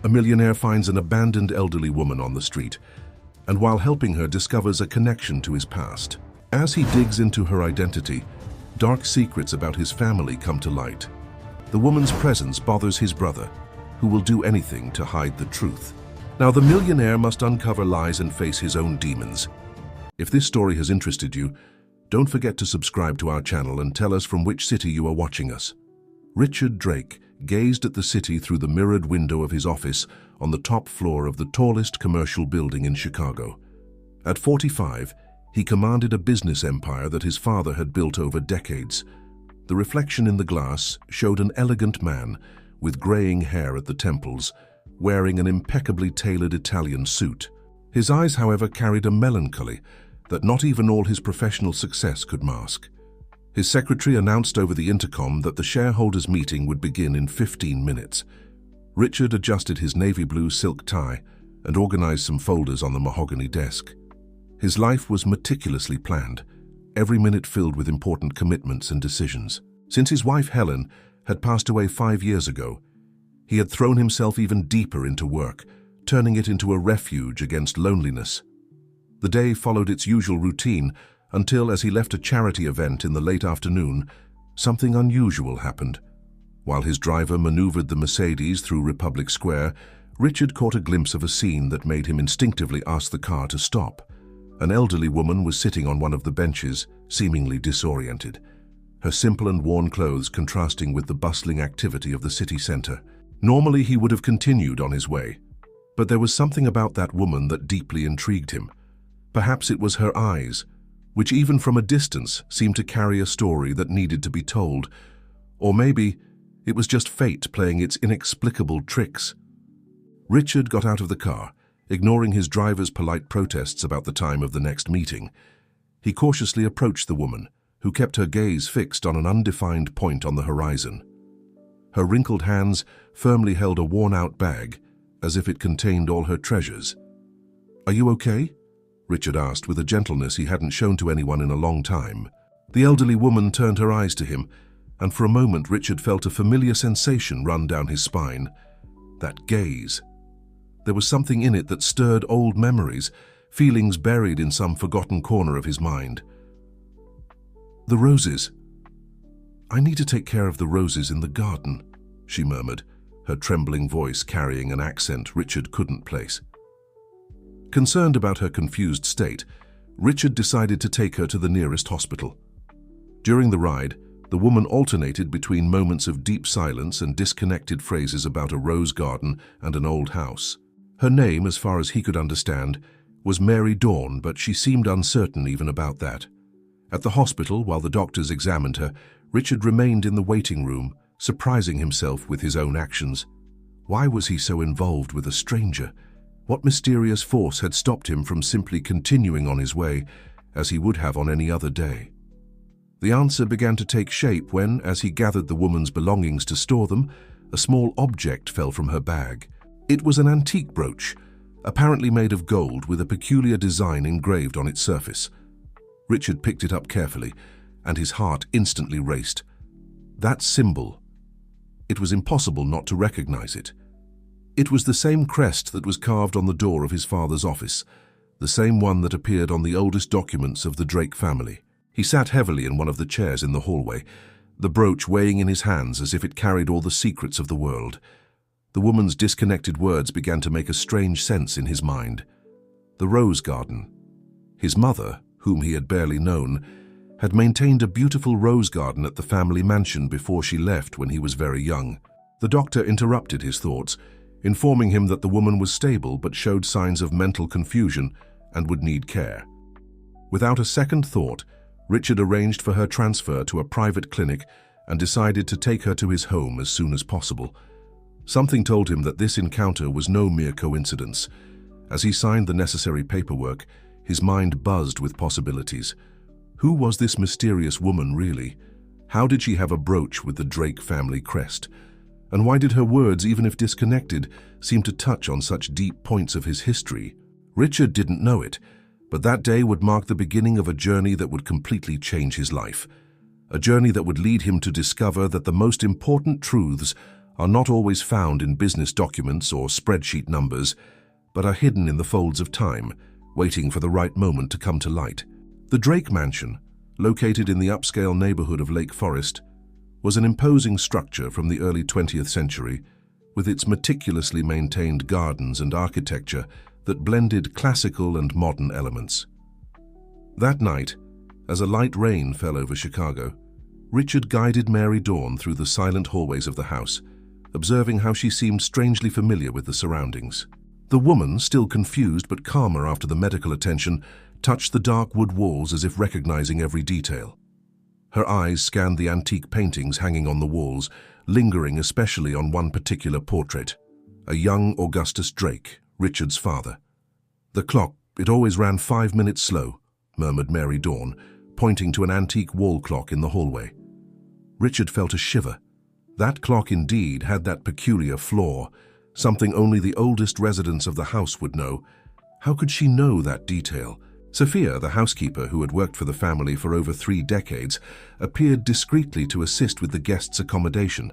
A millionaire finds an abandoned elderly woman on the street, and while helping her, discovers a connection to his past. As he digs into her identity, dark secrets about his family come to light. The woman's presence bothers his brother, who will do anything to hide the truth. Now, the millionaire must uncover lies and face his own demons. If this story has interested you, don't forget to subscribe to our channel and tell us from which city you are watching us. Richard Drake gazed at the city through the mirrored window of his office on the top floor of the tallest commercial building in Chicago. At 45, he commanded a business empire that his father had built over decades. The reflection in the glass showed an elegant man with graying hair at the temples, wearing an impeccably tailored Italian suit. His eyes, however, carried a melancholy that not even all his professional success could mask. His secretary announced over the intercom that the shareholders' meeting would begin in 15 minutes. Richard adjusted his navy blue silk tie and organized some folders on the mahogany desk. His life was meticulously planned, every minute filled with important commitments and decisions. Since his wife Helen had passed away 5 years ago, he had thrown himself even deeper into work, turning it into a refuge against loneliness. The day followed its usual routine until, as he left a charity event in the late afternoon, something unusual happened. While his driver maneuvered the Mercedes through Republic Square, Richard caught a glimpse of a scene that made him instinctively ask the car to stop. An elderly woman was sitting on one of the benches, seemingly disoriented, her simple and worn clothes contrasting with the bustling activity of the city center. Normally, he would have continued on his way, but there was something about that woman that deeply intrigued him. Perhaps it was her eyes, which even from a distance seemed to carry a story that needed to be told. Or maybe it was just fate playing its inexplicable tricks. Richard got out of the car, ignoring his driver's polite protests about the time of the next meeting. He cautiously approached the woman, who kept her gaze fixed on an undefined point on the horizon. Her wrinkled hands firmly held a worn-out bag, as if it contained all her treasures. "Are you okay?" Richard asked with a gentleness he hadn't shown to anyone in a long time. The elderly woman turned her eyes to him, and for a moment Richard felt a familiar sensation run down his spine. That gaze. There was something in it that stirred old memories, feelings buried in some forgotten corner of his mind. "The roses. I need to take care of the roses in the garden," she murmured, her trembling voice carrying an accent Richard couldn't place. Concerned about her confused state, Richard decided to take her to the nearest hospital. During the ride, the woman alternated between moments of deep silence and disconnected phrases about a rose garden and an old house. Her name, as far as he could understand, was Mary Dawn, but she seemed uncertain even about that. At the hospital, while the doctors examined her, Richard remained in the waiting room, surprising himself with his own actions. Why was he so involved with a stranger? What mysterious force had stopped him from simply continuing on his way, as he would have on any other day? The answer began to take shape when, as he gathered the woman's belongings to store them, a small object fell from her bag. It was an antique brooch, apparently made of gold with a peculiar design engraved on its surface. Richard picked it up carefully, and his heart instantly raced. That symbol. It was impossible not to recognize it. It was the same crest that was carved on the door of his father's office, the same one that appeared on the oldest documents of the Drake family. He sat heavily in one of the chairs in the hallway, the brooch weighing in his hands as if it carried all the secrets of the world. The woman's disconnected words began to make a strange sense in his mind. The rose garden. His mother, whom he had barely known, had maintained a beautiful rose garden at the family mansion before she left when he was very young. The doctor interrupted his thoughts, informing him that the woman was stable but showed signs of mental confusion and would need care. Without a second thought, Richard arranged for her transfer to a private clinic and decided to take her to his home as soon as possible. Something told him that this encounter was no mere coincidence. As he signed the necessary paperwork, his mind buzzed with possibilities. Who was this mysterious woman really? How did she have a brooch with the Drake family crest? And why did her words, even if disconnected, seem to touch on such deep points of his history? Richard didn't know it, but that day would mark the beginning of a journey that would completely change his life. A journey that would lead him to discover that the most important truths are not always found in business documents or spreadsheet numbers, but are hidden in the folds of time, waiting for the right moment to come to light. The Drake Mansion, located in the upscale neighborhood of Lake Forest, was an imposing structure from the early 20th century, with its meticulously maintained gardens and architecture that blended classical and modern elements. That night, as a light rain fell over Chicago, Richard guided Mary Dawn through the silent hallways of the house, observing how she seemed strangely familiar with the surroundings. The woman, still confused but calmer after the medical attention, touched the dark wood walls as if recognizing every detail. Her eyes scanned the antique paintings hanging on the walls, lingering especially on one particular portrait, a young Augustus Drake, Richard's father. "The clock, it always ran 5 minutes slow," murmured Mary Dawn, pointing to an antique wall clock in the hallway. Richard felt a shiver. That clock indeed had that peculiar flaw, something only the oldest residents of the house would know. How could she know that detail? Sophia, the housekeeper who had worked for the family for over 3 decades, appeared discreetly to assist with the guests' accommodation.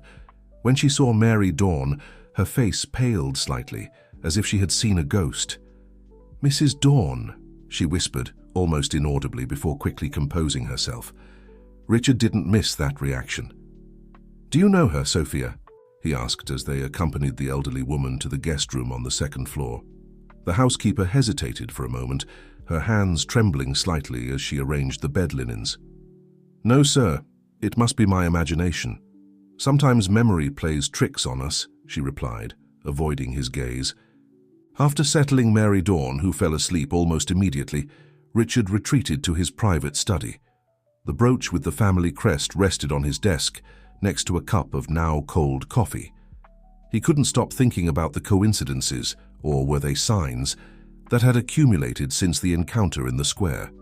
When she saw Mary Dawn, her face paled slightly, as if she had seen a ghost. "Mrs. Dawn," she whispered, almost inaudibly, before quickly composing herself. Richard didn't miss that reaction. "Do you know her, Sophia?" he asked as they accompanied the elderly woman to the guest room on the 2nd floor. The housekeeper hesitated for a moment, her hands trembling slightly as she arranged the bed linens. "No, sir. It must be my imagination. Sometimes memory plays tricks on us," she replied, avoiding his gaze. After settling Mary Dawn, who fell asleep almost immediately, Richard retreated to his private study. The brooch with the family crest rested on his desk, next to a cup of now cold coffee. He couldn't stop thinking about the coincidences, or were they signs, that had accumulated since the encounter in the square.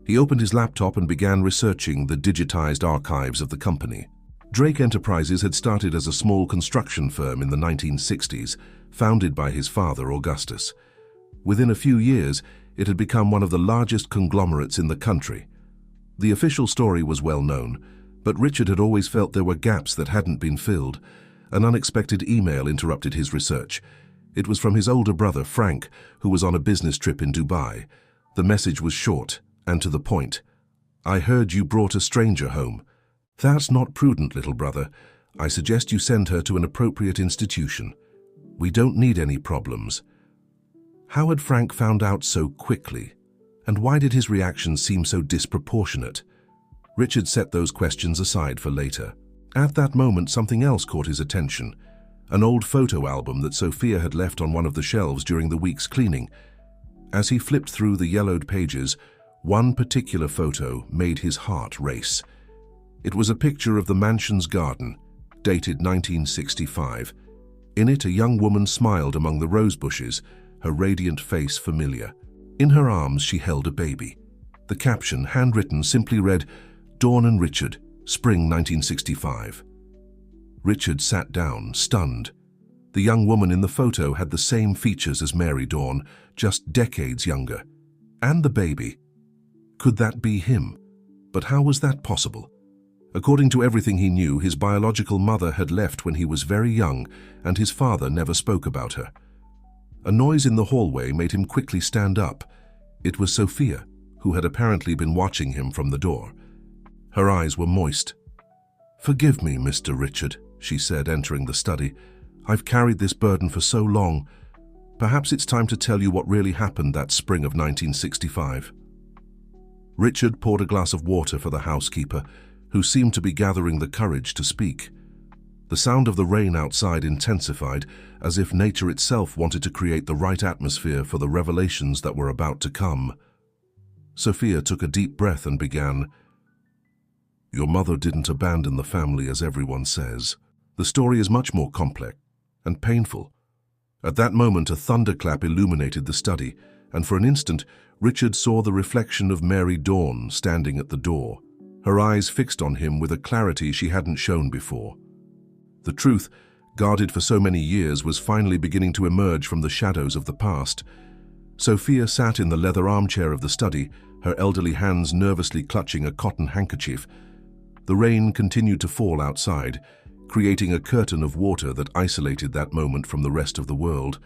He opened his laptop and began researching the digitized archives of the company. Drake Enterprises had started as a small construction firm in the 1960s, founded by his father, Augustus. Within a few years, it had become one of the largest conglomerates in the country. The official story was well known, but Richard had always felt there were gaps that hadn't been filled. An unexpected email interrupted his research. It was from his older brother, Frank, who was on a business trip in Dubai. The message was short and to the point. "I heard you brought a stranger home. That's not prudent, little brother. I suggest you send her to an appropriate institution. We don't need any problems." How had Frank found out so quickly? And why did his reaction seem so disproportionate? Richard set those questions aside for later. At that moment, something else caught his attention. An old photo album that Sophia had left on one of the shelves during the week's cleaning. As he flipped through the yellowed pages, one particular photo made his heart race. It was a picture of the mansion's garden, dated 1965. In it, a young woman smiled among the rose bushes, her radiant face familiar. In her arms, she held a baby. The caption, handwritten, simply read, "Dawn and Richard, Spring 1965. Richard sat down, stunned. The young woman in the photo had the same features as Mary Dawn, just decades younger. And the baby. Could that be him? But how was that possible? According to everything he knew, his biological mother had left when he was very young, and his father never spoke about her. A noise in the hallway made him quickly stand up. It was Sophia, who had apparently been watching him from the door. Her eyes were moist. "Forgive me, Mr. Richard," she said, entering the study. "I've carried this burden for so long. Perhaps it's time to tell you what really happened that spring of 1965. Richard poured a glass of water for the housekeeper, who seemed to be gathering the courage to speak. The sound of the rain outside intensified, as if nature itself wanted to create the right atmosphere for the revelations that were about to come. Sophia took a deep breath and began, "Your mother didn't abandon the family as everyone says. The story is much more complex and painful." At that moment, a thunderclap illuminated the study, and for an instant, Richard saw the reflection of Mary Dawn standing at the door, her eyes fixed on him with a clarity she hadn't shown before. The truth, guarded for so many years, was finally beginning to emerge from the shadows of the past. Sophia sat in the leather armchair of the study, her elderly hands nervously clutching a cotton handkerchief. The rain continued to fall outside, creating a curtain of water that isolated that moment from the rest of the world.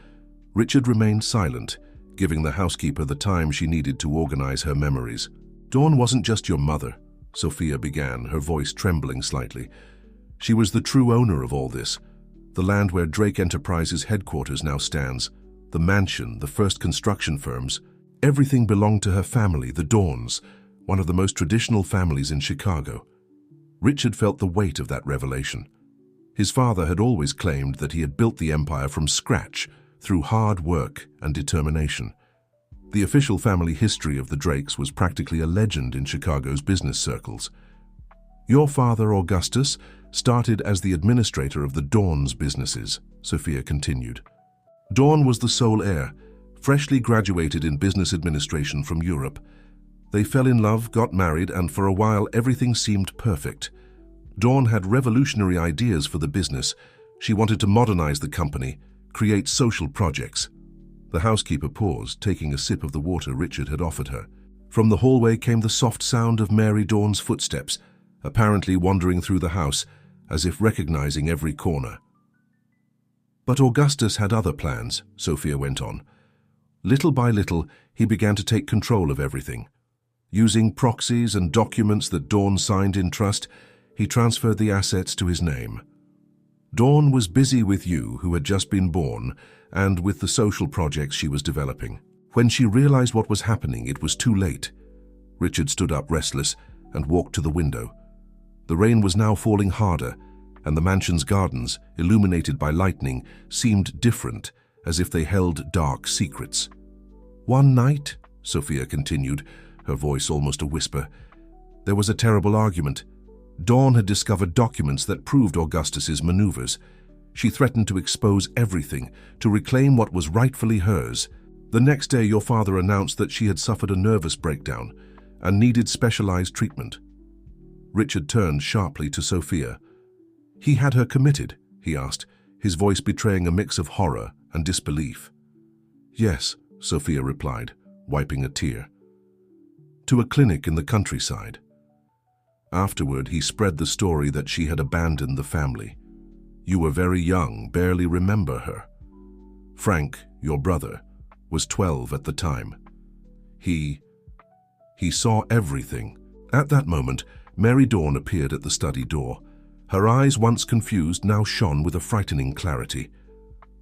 Richard remained silent, giving the housekeeper the time she needed to organize her memories. "Dawn wasn't just your mother," Sophia began, her voice trembling slightly. "She was the true owner of all this. The land where Drake Enterprises headquarters now stands, the mansion, the first construction firms, everything belonged to her family, the Dawns, one of the most traditional families in Chicago." Richard felt the weight of that revelation. His father had always claimed that he had built the empire from scratch through hard work and determination. The official family history of the Drakes was practically a legend in Chicago's business circles. "Your father, Augustus, started as the administrator of the Dawn's businesses," Sophia continued. "Dawn was the sole heir, freshly graduated in business administration from Europe. They fell in love, got married, and for a while everything seemed perfect. Dawn had revolutionary ideas for the business. She wanted to modernize the company, create social projects." The housekeeper paused, taking a sip of the water Richard had offered her. From the hallway came the soft sound of Mary Dawn's footsteps, apparently wandering through the house, as if recognizing every corner. "But Augustus had other plans," Sophia went on. "Little by little, he began to take control of everything. Using proxies and documents that Dawn signed in trust, he transferred the assets to his name. Dawn was busy with you, who had just been born, and with the social projects she was developing. When she realized what was happening, it was too late." Richard stood up restless and walked to the window. The rain was now falling harder, and the mansion's gardens, illuminated by lightning, seemed different, as if they held dark secrets. "One night," Sophia continued, her voice almost a whisper, "there was a terrible argument. Dawn had discovered documents that proved Augustus's maneuvers. She threatened to expose everything, to reclaim what was rightfully hers. The next day, your father announced that she had suffered a nervous breakdown and needed specialized treatment." Richard turned sharply to Sophia. "He had her committed?" he asked, his voice betraying a mix of horror and disbelief. "Yes," Sophia replied, wiping a tear. "To a clinic in the countryside. Afterward, he spread the story that she had abandoned the family. You were very young, barely remember her. Frank, your brother, was 12 at the time. He saw everything." At that moment, Mary Dawn appeared at the study door. Her eyes, once confused, now shone with a frightening clarity.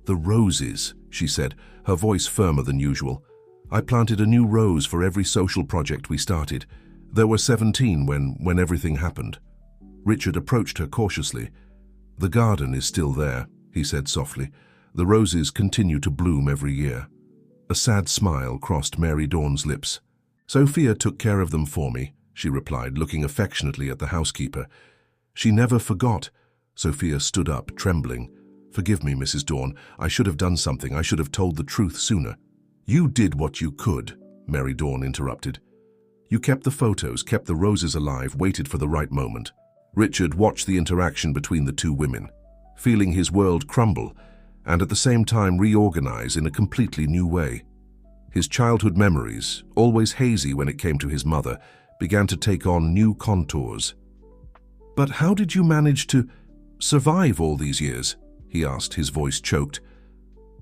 "The roses," she said, her voice firmer than usual. "I planted a new rose for every social project we started. There were 17 when everything happened." Richard approached her cautiously. "The garden is still there," he said softly. "The roses continue to bloom every year." A sad smile crossed Mary Dawn's lips. "Sophia took care of them for me," she replied, looking affectionately at the housekeeper. "She never forgot." Sophia stood up, trembling. "Forgive me, Mrs. Dawn. I should have done something. I should have told the truth sooner." "You did what you could," Mary Dawn interrupted. "You kept the photos, kept the roses alive, waited for the right moment." Richard watched the interaction between the two women, feeling his world crumble and at the same time reorganize in a completely new way. His childhood memories, always hazy when it came to his mother, began to take on new contours. "But how did you manage to survive all these years?" he asked, his voice choked.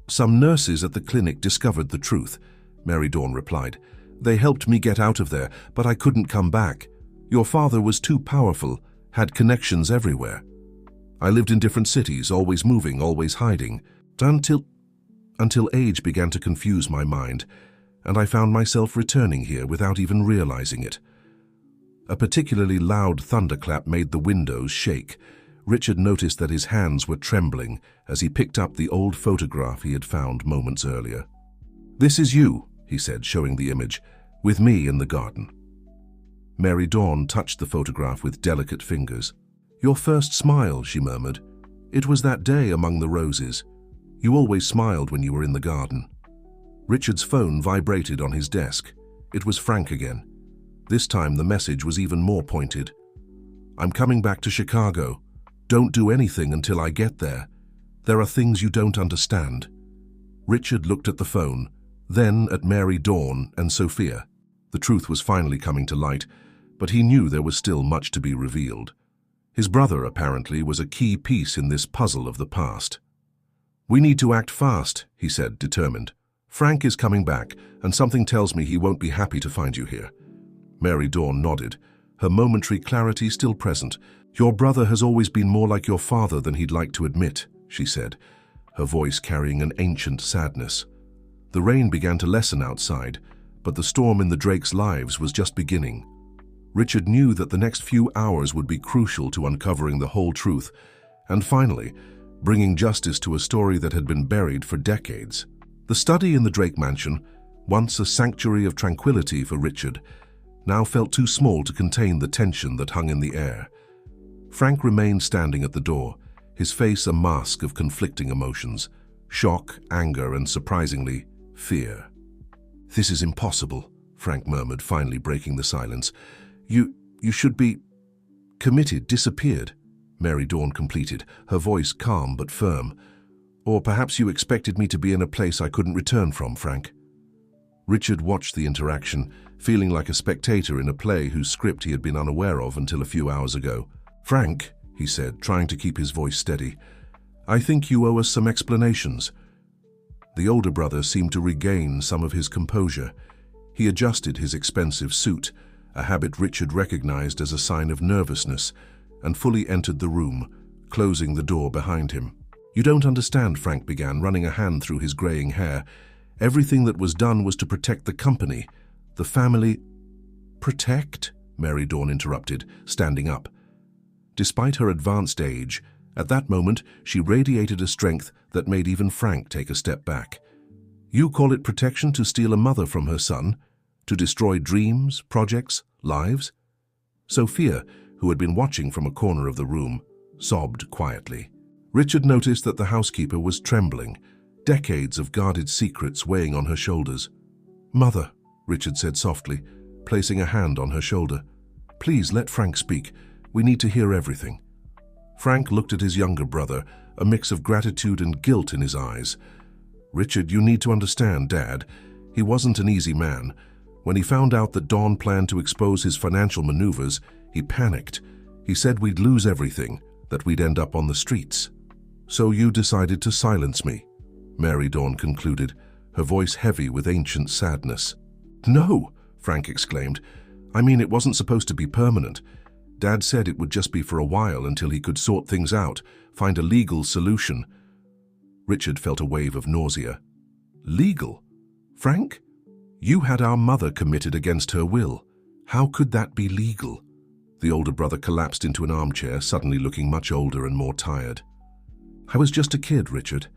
"Some nurses at the clinic discovered the truth," Mary Dawn replied. "They helped me get out of there, but I couldn't come back. Your father was too powerful, had connections everywhere. I lived in different cities, always moving, always hiding, until age began to confuse my mind, and I found myself returning here without even realizing it." A particularly loud thunderclap made the windows shake. Richard noticed that his hands were trembling as he picked up the old photograph he had found moments earlier. "This is you," he said, showing the image, "with me in the garden." Mary Dawn touched the photograph with delicate fingers. "Your first smile," she murmured. "It was that day among the roses. You always smiled when you were in the garden." Richard's phone vibrated on his desk. It was Frank again. This time the message was even more pointed. "I'm coming back to Chicago. Don't do anything until I get there. There are things you don't understand." Richard looked at the phone, then at Mary Dawn and Sophia. The truth was finally coming to light, but he knew there was still much to be revealed. His brother, apparently, was a key piece in this puzzle of the past. "We need to act fast," he said, determined. "Frank is coming back, and something tells me he won't be happy to find you here." Mary Dawn nodded, her momentary clarity still present. "Your brother has always been more like your father than he'd like to admit," she said, her voice carrying an ancient sadness. The rain began to lessen outside, but the storm in the Drakes' lives was just beginning. Richard knew that the next few hours would be crucial to uncovering the whole truth, and finally, bringing justice to a story that had been buried for decades. The study in the Drake mansion, once a sanctuary of tranquility for Richard, now felt too small to contain the tension that hung in the air. Frank remained standing at the door, his face a mask of conflicting emotions: shock, anger, and surprisingly, fear. "This is impossible," Frank murmured, finally breaking the silence. You should be committed, disappeared," Mary Dawn completed, her voice calm but firm. "Or perhaps you expected me to be in a place I couldn't return from, Frank." Richard watched the interaction, feeling like a spectator in a play whose script he had been unaware of until a few hours ago. "Frank," he said, trying to keep his voice steady, "I think you owe us some explanations." The older brother seemed to regain some of his composure. He adjusted his expensive suit, a habit Richard recognized as a sign of nervousness, and fully entered the room, closing the door behind him. "You don't understand," Frank began, running a hand through his graying hair. "Everything that was done was to protect the company, the family—" "Protect?" Mary Dawn interrupted, standing up. Despite her advanced age, at that moment she radiated a strength that made even Frank take a step back. "You call it protection to steal a mother from her son? To destroy dreams, projects, lives?" Sophia, who had been watching from a corner of the room, sobbed quietly. Richard noticed that the housekeeper was trembling, decades of guarded secrets weighing on her shoulders. "Mother," Richard said softly, placing a hand on her shoulder, "please let Frank speak. We need to hear everything." Frank looked at his younger brother, a mix of gratitude and guilt in his eyes. "Richard, you need to understand, Dad. He wasn't an easy man. When he found out that Dawn planned to expose his financial maneuvers, he panicked. He said we'd lose everything, that we'd end up on the streets. So you decided to silence me," Mary Dawn concluded, her voice heavy with ancient sadness. "No," Frank exclaimed. "I mean, it wasn't supposed to be permanent. Dad said it would just be for a while until he could sort things out, find a legal solution." Richard felt a wave of nausea. "Legal? Frank? You had our mother committed against her will. How could that be legal?" The older brother collapsed into an armchair, suddenly looking much older and more tired. "I was just a kid, Richard.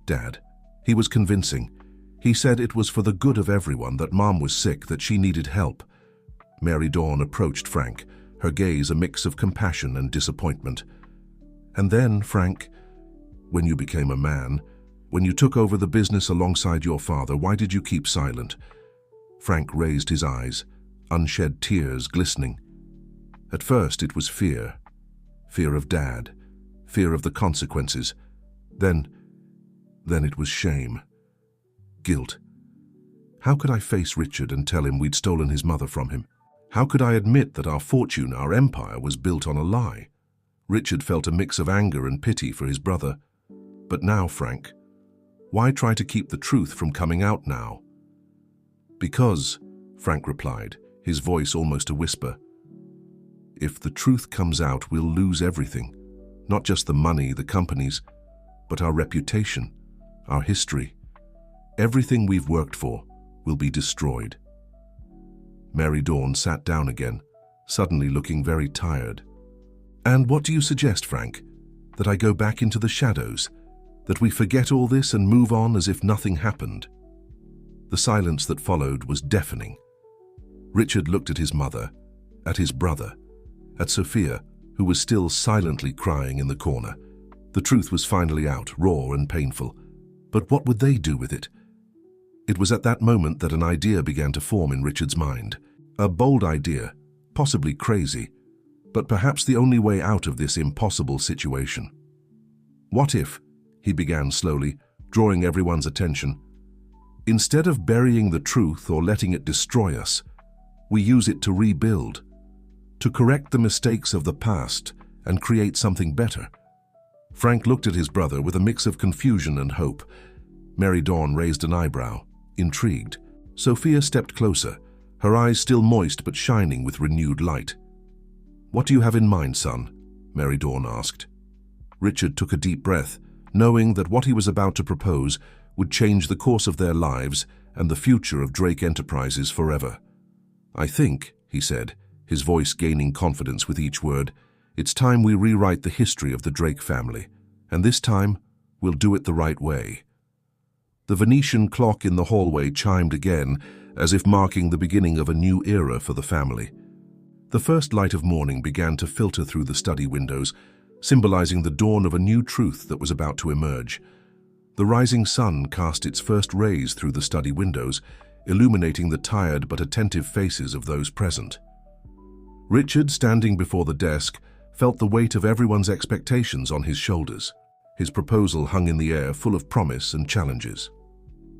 Dad. He was convincing. He said it was for the good of everyone, that Mom was sick, that she needed help." Mary Dawn approached Frank, her gaze a mix of compassion and disappointment. "And then, Frank, when you became a man, when you took over the business alongside your father, why did you keep silent?" Frank raised his eyes, unshed tears glistening. "At first it was fear. Fear of Dad. Fear of the consequences. Then it was shame. Guilt. How could I face Richard and tell him we'd stolen his mother from him? How could I admit that our fortune, our empire, was built on a lie?" Richard felt a mix of anger and pity for his brother. "But now, Frank, why try to keep the truth from coming out now?" "Because," Frank replied, his voice almost a whisper, "if the truth comes out, we'll lose everything. Not just the money, the companies, but our reputation, our history. Everything we've worked for will be destroyed." Mary Dawn sat down again, suddenly looking very tired. "And what do you suggest, Frank? That I go back into the shadows? That we forget all this and move on as if nothing happened?" The silence that followed was deafening. Richard looked at his mother, at his brother, at Sophia, who was still silently crying in the corner. The truth was finally out, raw and painful. But what would they do with it? It was at that moment that an idea began to form in Richard's mind. A bold idea, possibly crazy, but perhaps the only way out of this impossible situation. "What if," he began slowly, drawing everyone's attention, "instead of burying the truth or letting it destroy us, we use it to rebuild, to correct the mistakes of the past and create something better. Frank looked at his brother with a mix of confusion and hope. Mary Dawn raised an eyebrow, intrigued. Sophia stepped closer, her eyes still moist but shining with renewed light. "What do you have in mind, son?" Mary Dawn asked. Richard took a deep breath, knowing that what he was about to propose would change the course of their lives and the future of Drake Enterprises forever. "I think," he said, his voice gaining confidence with each word, "it's time we rewrite the history of the Drake family, and this time we'll do it the right way." The Venetian clock in the hallway chimed again, as if marking the beginning of a new era for the family. The first light of morning began to filter through the study windows, symbolizing the dawn of a new truth that was about to emerge. The rising sun cast its first rays through the study windows, illuminating the tired but attentive faces of those present. Richard, standing before the desk, felt the weight of everyone's expectations on his shoulders. His proposal hung in the air, full of promise and challenges.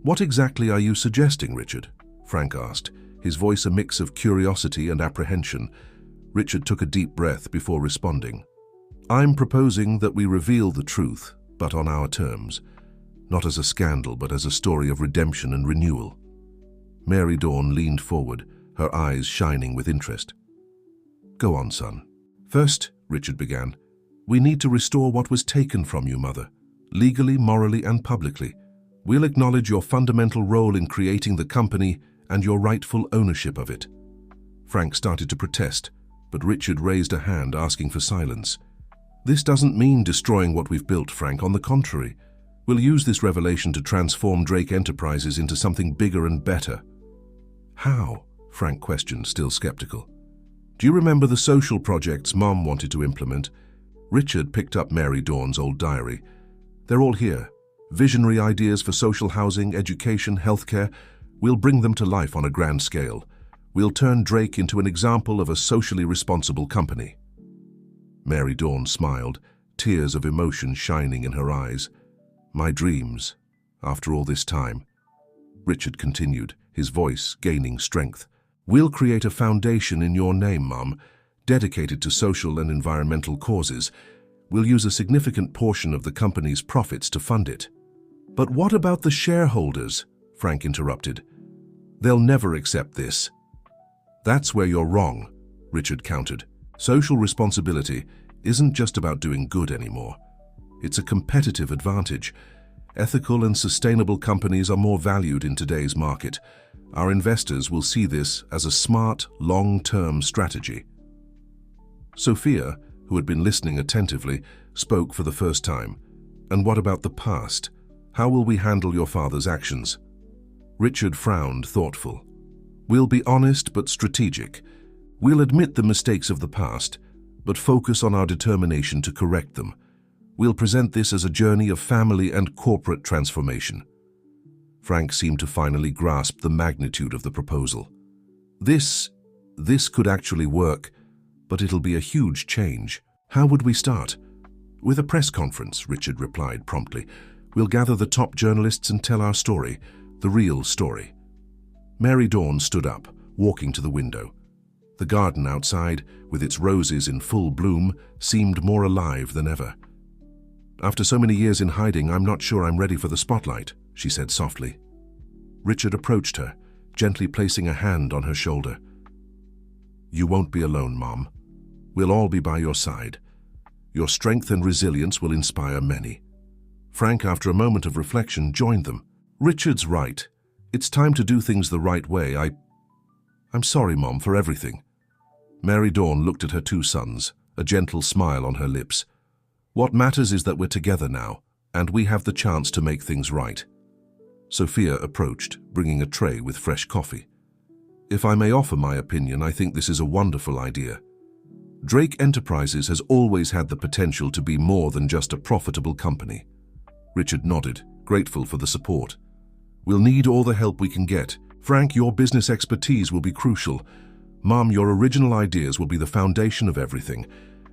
"What exactly are you suggesting, Richard?" Frank asked, his voice a mix of curiosity and apprehension. Richard took a deep breath before responding. "I'm proposing that we reveal the truth, but on our terms. Not as a scandal, but as a story of redemption and renewal." Mary Dawn leaned forward, her eyes shining with interest. "Go on, son." "First," Richard began, "we need to restore what was taken from you, Mother, legally, morally, and publicly. We'll acknowledge your fundamental role in creating the company and your rightful ownership of it." Frank started to protest, but Richard raised a hand asking for silence. "This doesn't mean destroying what we've built, Frank. On the contrary, we'll use this revelation to transform Drake Enterprises into something bigger and better." "How?" Frank questioned, still skeptical. "Do you remember the social projects Mom wanted to implement?" Richard picked up Mary Dawn's old diary. "They're all here. Visionary ideas for social housing, education, healthcare. We'll bring them to life on a grand scale. We'll turn Drake into an example of a socially responsible company." Mary Dawn smiled, tears of emotion shining in her eyes. "My dreams, after all this time." Richard continued, his voice gaining strength. "We'll create a foundation in your name, Mum, dedicated to social and environmental causes. We'll use a significant portion of the company's profits to fund it." "But what about the shareholders?" Frank interrupted. "They'll never accept this." "That's where you're wrong," Richard countered. "Social responsibility isn't just about doing good anymore. It's a competitive advantage. Ethical and sustainable companies are more valued in today's market. Our investors will see this as a smart, long-term strategy." Sophia, who had been listening attentively, spoke for the first time. "And what about the past? How will we handle your father's actions?" Richard frowned, thoughtful. "We'll be honest but strategic. We'll admit the mistakes of the past, but focus on our determination to correct them. We'll present this as a journey of family and corporate transformation." Frank seemed to finally grasp the magnitude of the proposal. This could actually work, but it'll be a huge change. How would we start?" "With a press conference," Richard replied promptly. "We'll gather the top journalists and tell our story, the real story." Mary Dawn stood up, walking to the window. The garden outside, with its roses in full bloom, seemed more alive than ever. "After so many years in hiding, I'm not sure I'm ready for the spotlight," she said softly. Richard approached her, gently placing a hand on her shoulder. "You won't be alone, Mom. We'll all be by your side. Your strength and resilience will inspire many." Frank, after a moment of reflection, joined them. "Richard's right. It's time to do things the right way. I'm sorry, Mom, for everything." Mary Dawn looked at her two sons, a gentle smile on her lips. "What matters is that we're together now, and we have the chance to make things right." Sophia approached, bringing a tray with fresh coffee. "If I may offer my opinion, I think this is a wonderful idea. Drake Enterprises has always had the potential to be more than just a profitable company." Richard nodded, grateful for the support. "We'll need all the help we can get. Frank, your business expertise will be crucial. Mom, your original ideas will be the foundation of everything.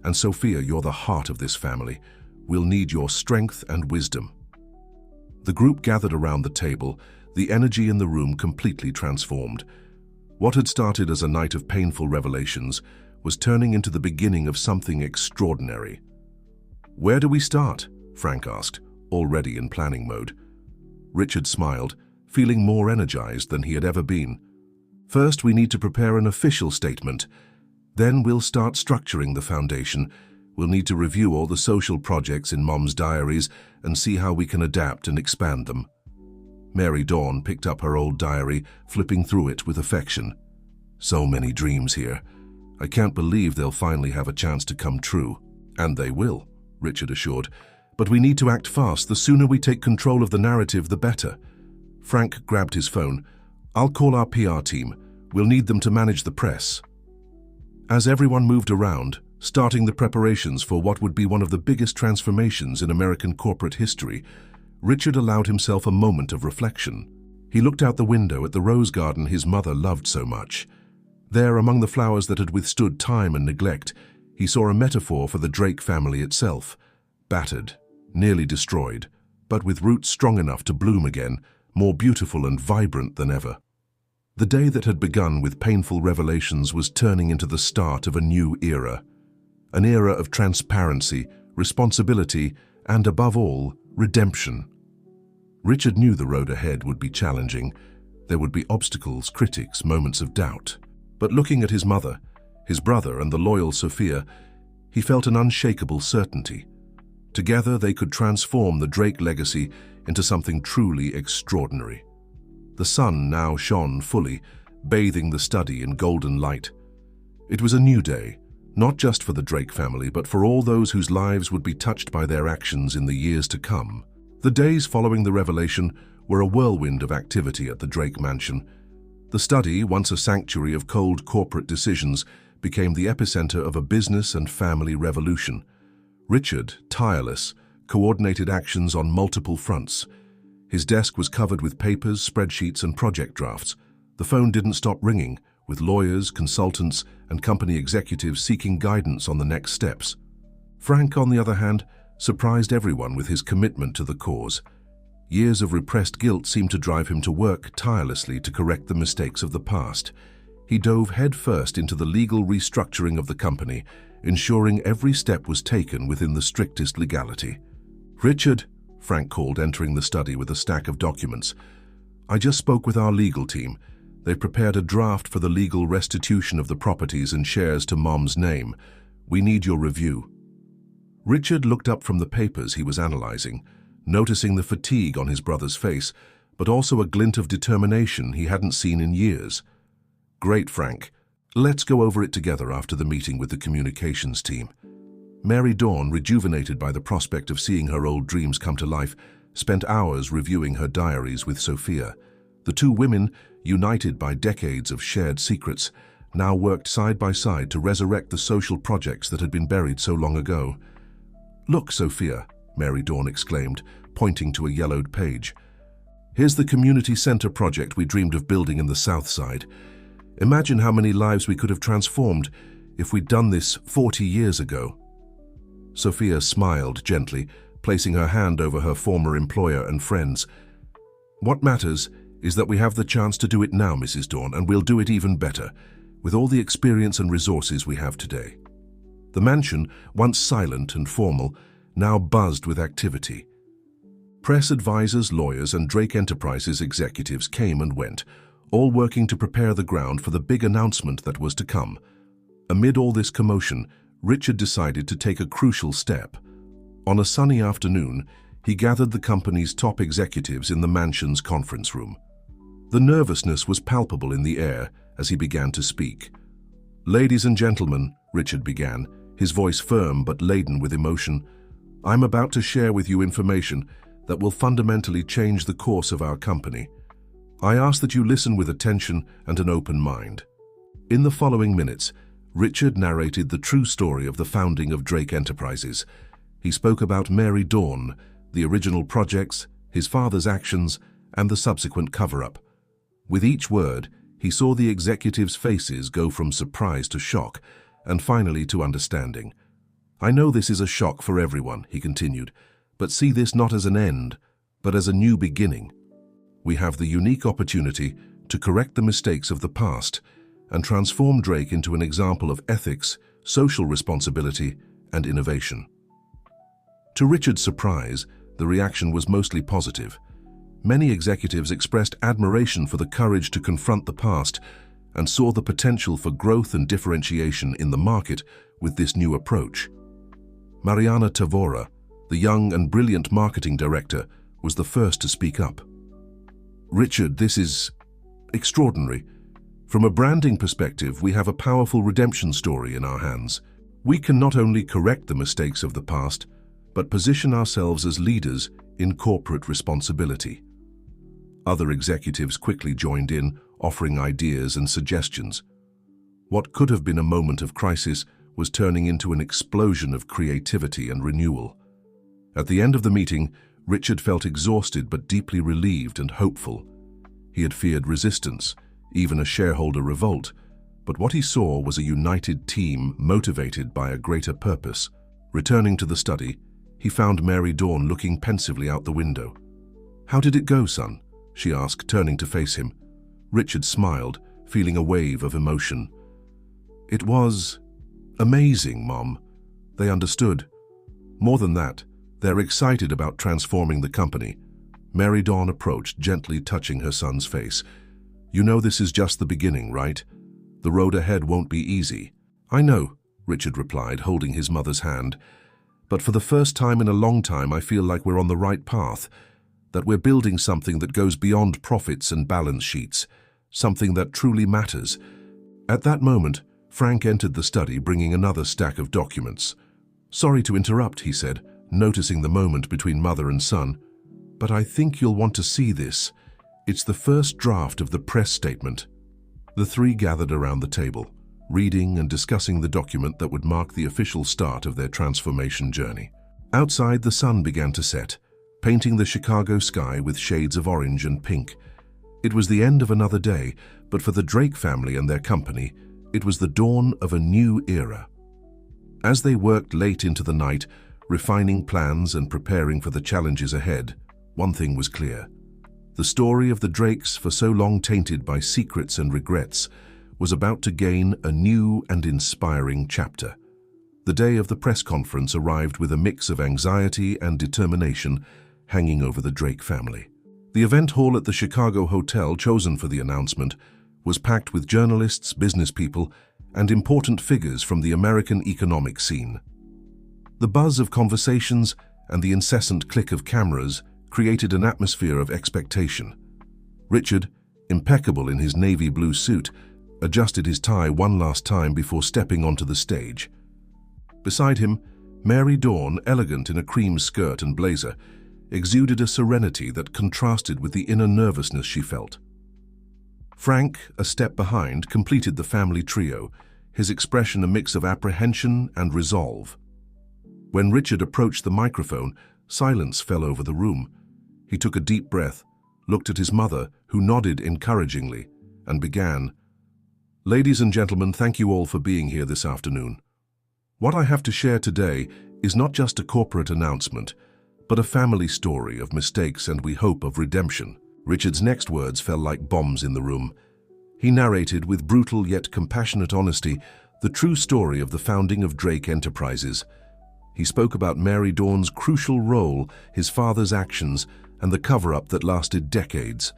And Sophia, you're the heart of this family. We'll need your strength and wisdom." The group gathered around the table, the energy in the room completely transformed. What had started as a night of painful revelations was turning into the beginning of something extraordinary. "Where do we start?" Frank asked, already in planning mode. Richard smiled, feeling more energized than he had ever been. "First, we need to prepare an official statement. Then we'll start structuring the foundation. We'll need to review all the social projects in Mom's diaries and see how we can adapt and expand them." Mary Dawn picked up her old diary, flipping through it with affection. "So many dreams here. I can't believe they'll finally have a chance to come true." "And they will," Richard assured. "But we need to act fast. The sooner we take control of the narrative, the better." Frank grabbed his phone. "I'll call our PR team. We'll need them to manage the press." As everyone moved around, starting the preparations for what would be one of the biggest transformations in American corporate history, Richard allowed himself a moment of reflection. He looked out the window at the rose garden his mother loved so much. There, among the flowers that had withstood time and neglect, he saw a metaphor for the Drake family itself, battered, nearly destroyed, but with roots strong enough to bloom again, more beautiful and vibrant than ever. The day that had begun with painful revelations was turning into the start of a new era. An era of transparency, responsibility, and above all, redemption. Richard knew the road ahead would be challenging. There would be obstacles, critics, moments of doubt. But looking at his mother, his brother, and the loyal Sophia, he felt an unshakable certainty. Together they could transform the Drake legacy into something truly extraordinary. The sun now shone fully, bathing the study in golden light. It was a new day, not just for the Drake family, but for all those whose lives would be touched by their actions in the years to come. The days following the revelation were a whirlwind of activity at the Drake mansion. The study, once a sanctuary of cold corporate decisions, became the epicenter of a business and family revolution. Richard, tireless, coordinated actions on multiple fronts. His desk was covered with papers, spreadsheets, and project drafts. The phone didn't stop ringing, with lawyers, consultants, and company executives seeking guidance on the next steps. Frank, on the other hand, surprised everyone with his commitment to the cause. Years of repressed guilt seemed to drive him to work tirelessly to correct the mistakes of the past. He dove headfirst into the legal restructuring of the company, ensuring every step was taken within the strictest legality. "Richard," Frank called, entering the study with a stack of documents. "I just spoke with our legal team. They've prepared a draft for the legal restitution of the properties and shares to Mom's name. We need your review." Richard looked up from the papers he was analyzing, noticing the fatigue on his brother's face, but also a glint of determination he hadn't seen in years. "Great, Frank. Let's go over it together after the meeting with the communications team." Mary Dawn, rejuvenated by the prospect of seeing her old dreams come to life, spent hours reviewing her diaries with Sophia. The two women, united by decades of shared secrets, now worked side by side to resurrect the social projects that had been buried so long ago. "Look, Sophia," Mary Dawn exclaimed, pointing to a yellowed page. "Here's the community center project we dreamed of building in the South Side. Imagine how many lives we could have transformed if we'd done this 40 years ago." Sophia smiled gently, placing her hand over her former employer and friends. "What matters is that we have the chance to do it now, Mrs. Dawn, and we'll do it even better, with all the experience and resources we have today." The mansion, once silent and formal, now buzzed with activity. Press advisors, lawyers, and Drake Enterprises executives came and went, all working to prepare the ground for the big announcement that was to come. Amid all this commotion, Richard decided to take a crucial step. On a sunny afternoon, he gathered the company's top executives in the mansion's conference room. The nervousness was palpable in the air as he began to speak. "Ladies and gentlemen," Richard began, his voice firm but laden with emotion, "I'm about to share with you information that will fundamentally change the course of our company. I ask that you listen with attention and an open mind." In the following minutes, Richard narrated the true story of the founding of Drake Enterprises. He spoke about Mary Dawn, the original projects, his father's actions, and the subsequent cover-up. With each word, he saw the executives' faces go from surprise to shock, and finally to understanding. "I know this is a shock for everyone," he continued, "but see this not as an end, but as a new beginning. We have the unique opportunity to correct the mistakes of the past and transform Drake into an example of ethics, social responsibility, and innovation. To Richard's surprise, the reaction was mostly positive. Many executives expressed admiration for the courage to confront the past and saw the potential for growth and differentiation in the market with this new approach. Mariana Tavora, the young and brilliant marketing director, was the first to speak up. "Richard, this is extraordinary. From a branding perspective, we have a powerful redemption story in our hands. We can not only correct the mistakes of the past, but position ourselves as leaders in corporate responsibility." Other executives quickly joined in, offering ideas and suggestions. What could have been a moment of crisis was turning into an explosion of creativity and renewal. At the end of the meeting, Richard felt exhausted but deeply relieved and hopeful. He had feared resistance, even a shareholder revolt, but what he saw was a united team motivated by a greater purpose. Returning to the study, he found Mary Dawn looking pensively out the window. "How did it go, son?" she asked, turning to face him. Richard smiled, feeling a wave of emotion. "It was amazing, Mom." They understood. More than that, they're excited about transforming the company. Mary Dawn approached, gently touching her son's face. "You know this is just the beginning, right? The road ahead won't be easy." "I know," Richard replied, holding his mother's hand. "But for the first time in a long time, I feel like we're on the right path, that we're building something that goes beyond profits and balance sheets, something that truly matters." At that moment, Frank entered the study, bringing another stack of documents. "Sorry to interrupt," he said, noticing the moment between mother and son, "but I think you'll want to see this. It's the first draft of the press statement." The three gathered around the table, reading and discussing the document that would mark the official start of their transformation journey. Outside, the sun began to set, painting the Chicago sky with shades of orange and pink. It was the end of another day, but for the Drake family and their company, it was the dawn of a new era. As they worked late into the night, refining plans and preparing for the challenges ahead, one thing was clear. The story of the Drakes, for so long tainted by secrets and regrets, was about to gain a new and inspiring chapter. The day of the press conference arrived with a mix of anxiety and determination hanging over the Drake family. The event hall at the Chicago hotel chosen for the announcement was packed with journalists, business people, and important figures from the American economic scene. The buzz of conversations and the incessant click of cameras created an atmosphere of expectation. Richard, impeccable in his navy blue suit, adjusted his tie one last time before stepping onto the stage. Beside him, Mary Dawn, elegant in a cream skirt and blazer, exuded a serenity that contrasted with the inner nervousness she felt. Frank, a step behind, completed the family trio, his expression a mix of apprehension and resolve. When Richard approached the microphone, silence fell over the room. He took a deep breath, looked at his mother, who nodded encouragingly, and began, "Ladies and gentlemen, thank you all for being here this afternoon. What I have to share today is not just a corporate announcement, but a family story of mistakes and, we hope, of redemption." Richard's next words fell like bombs in the room. He narrated with brutal yet compassionate honesty the true story of the founding of Drake Enterprises. He spoke about Mary Dawn's crucial role, his father's actions, and the cover-up that lasted decades.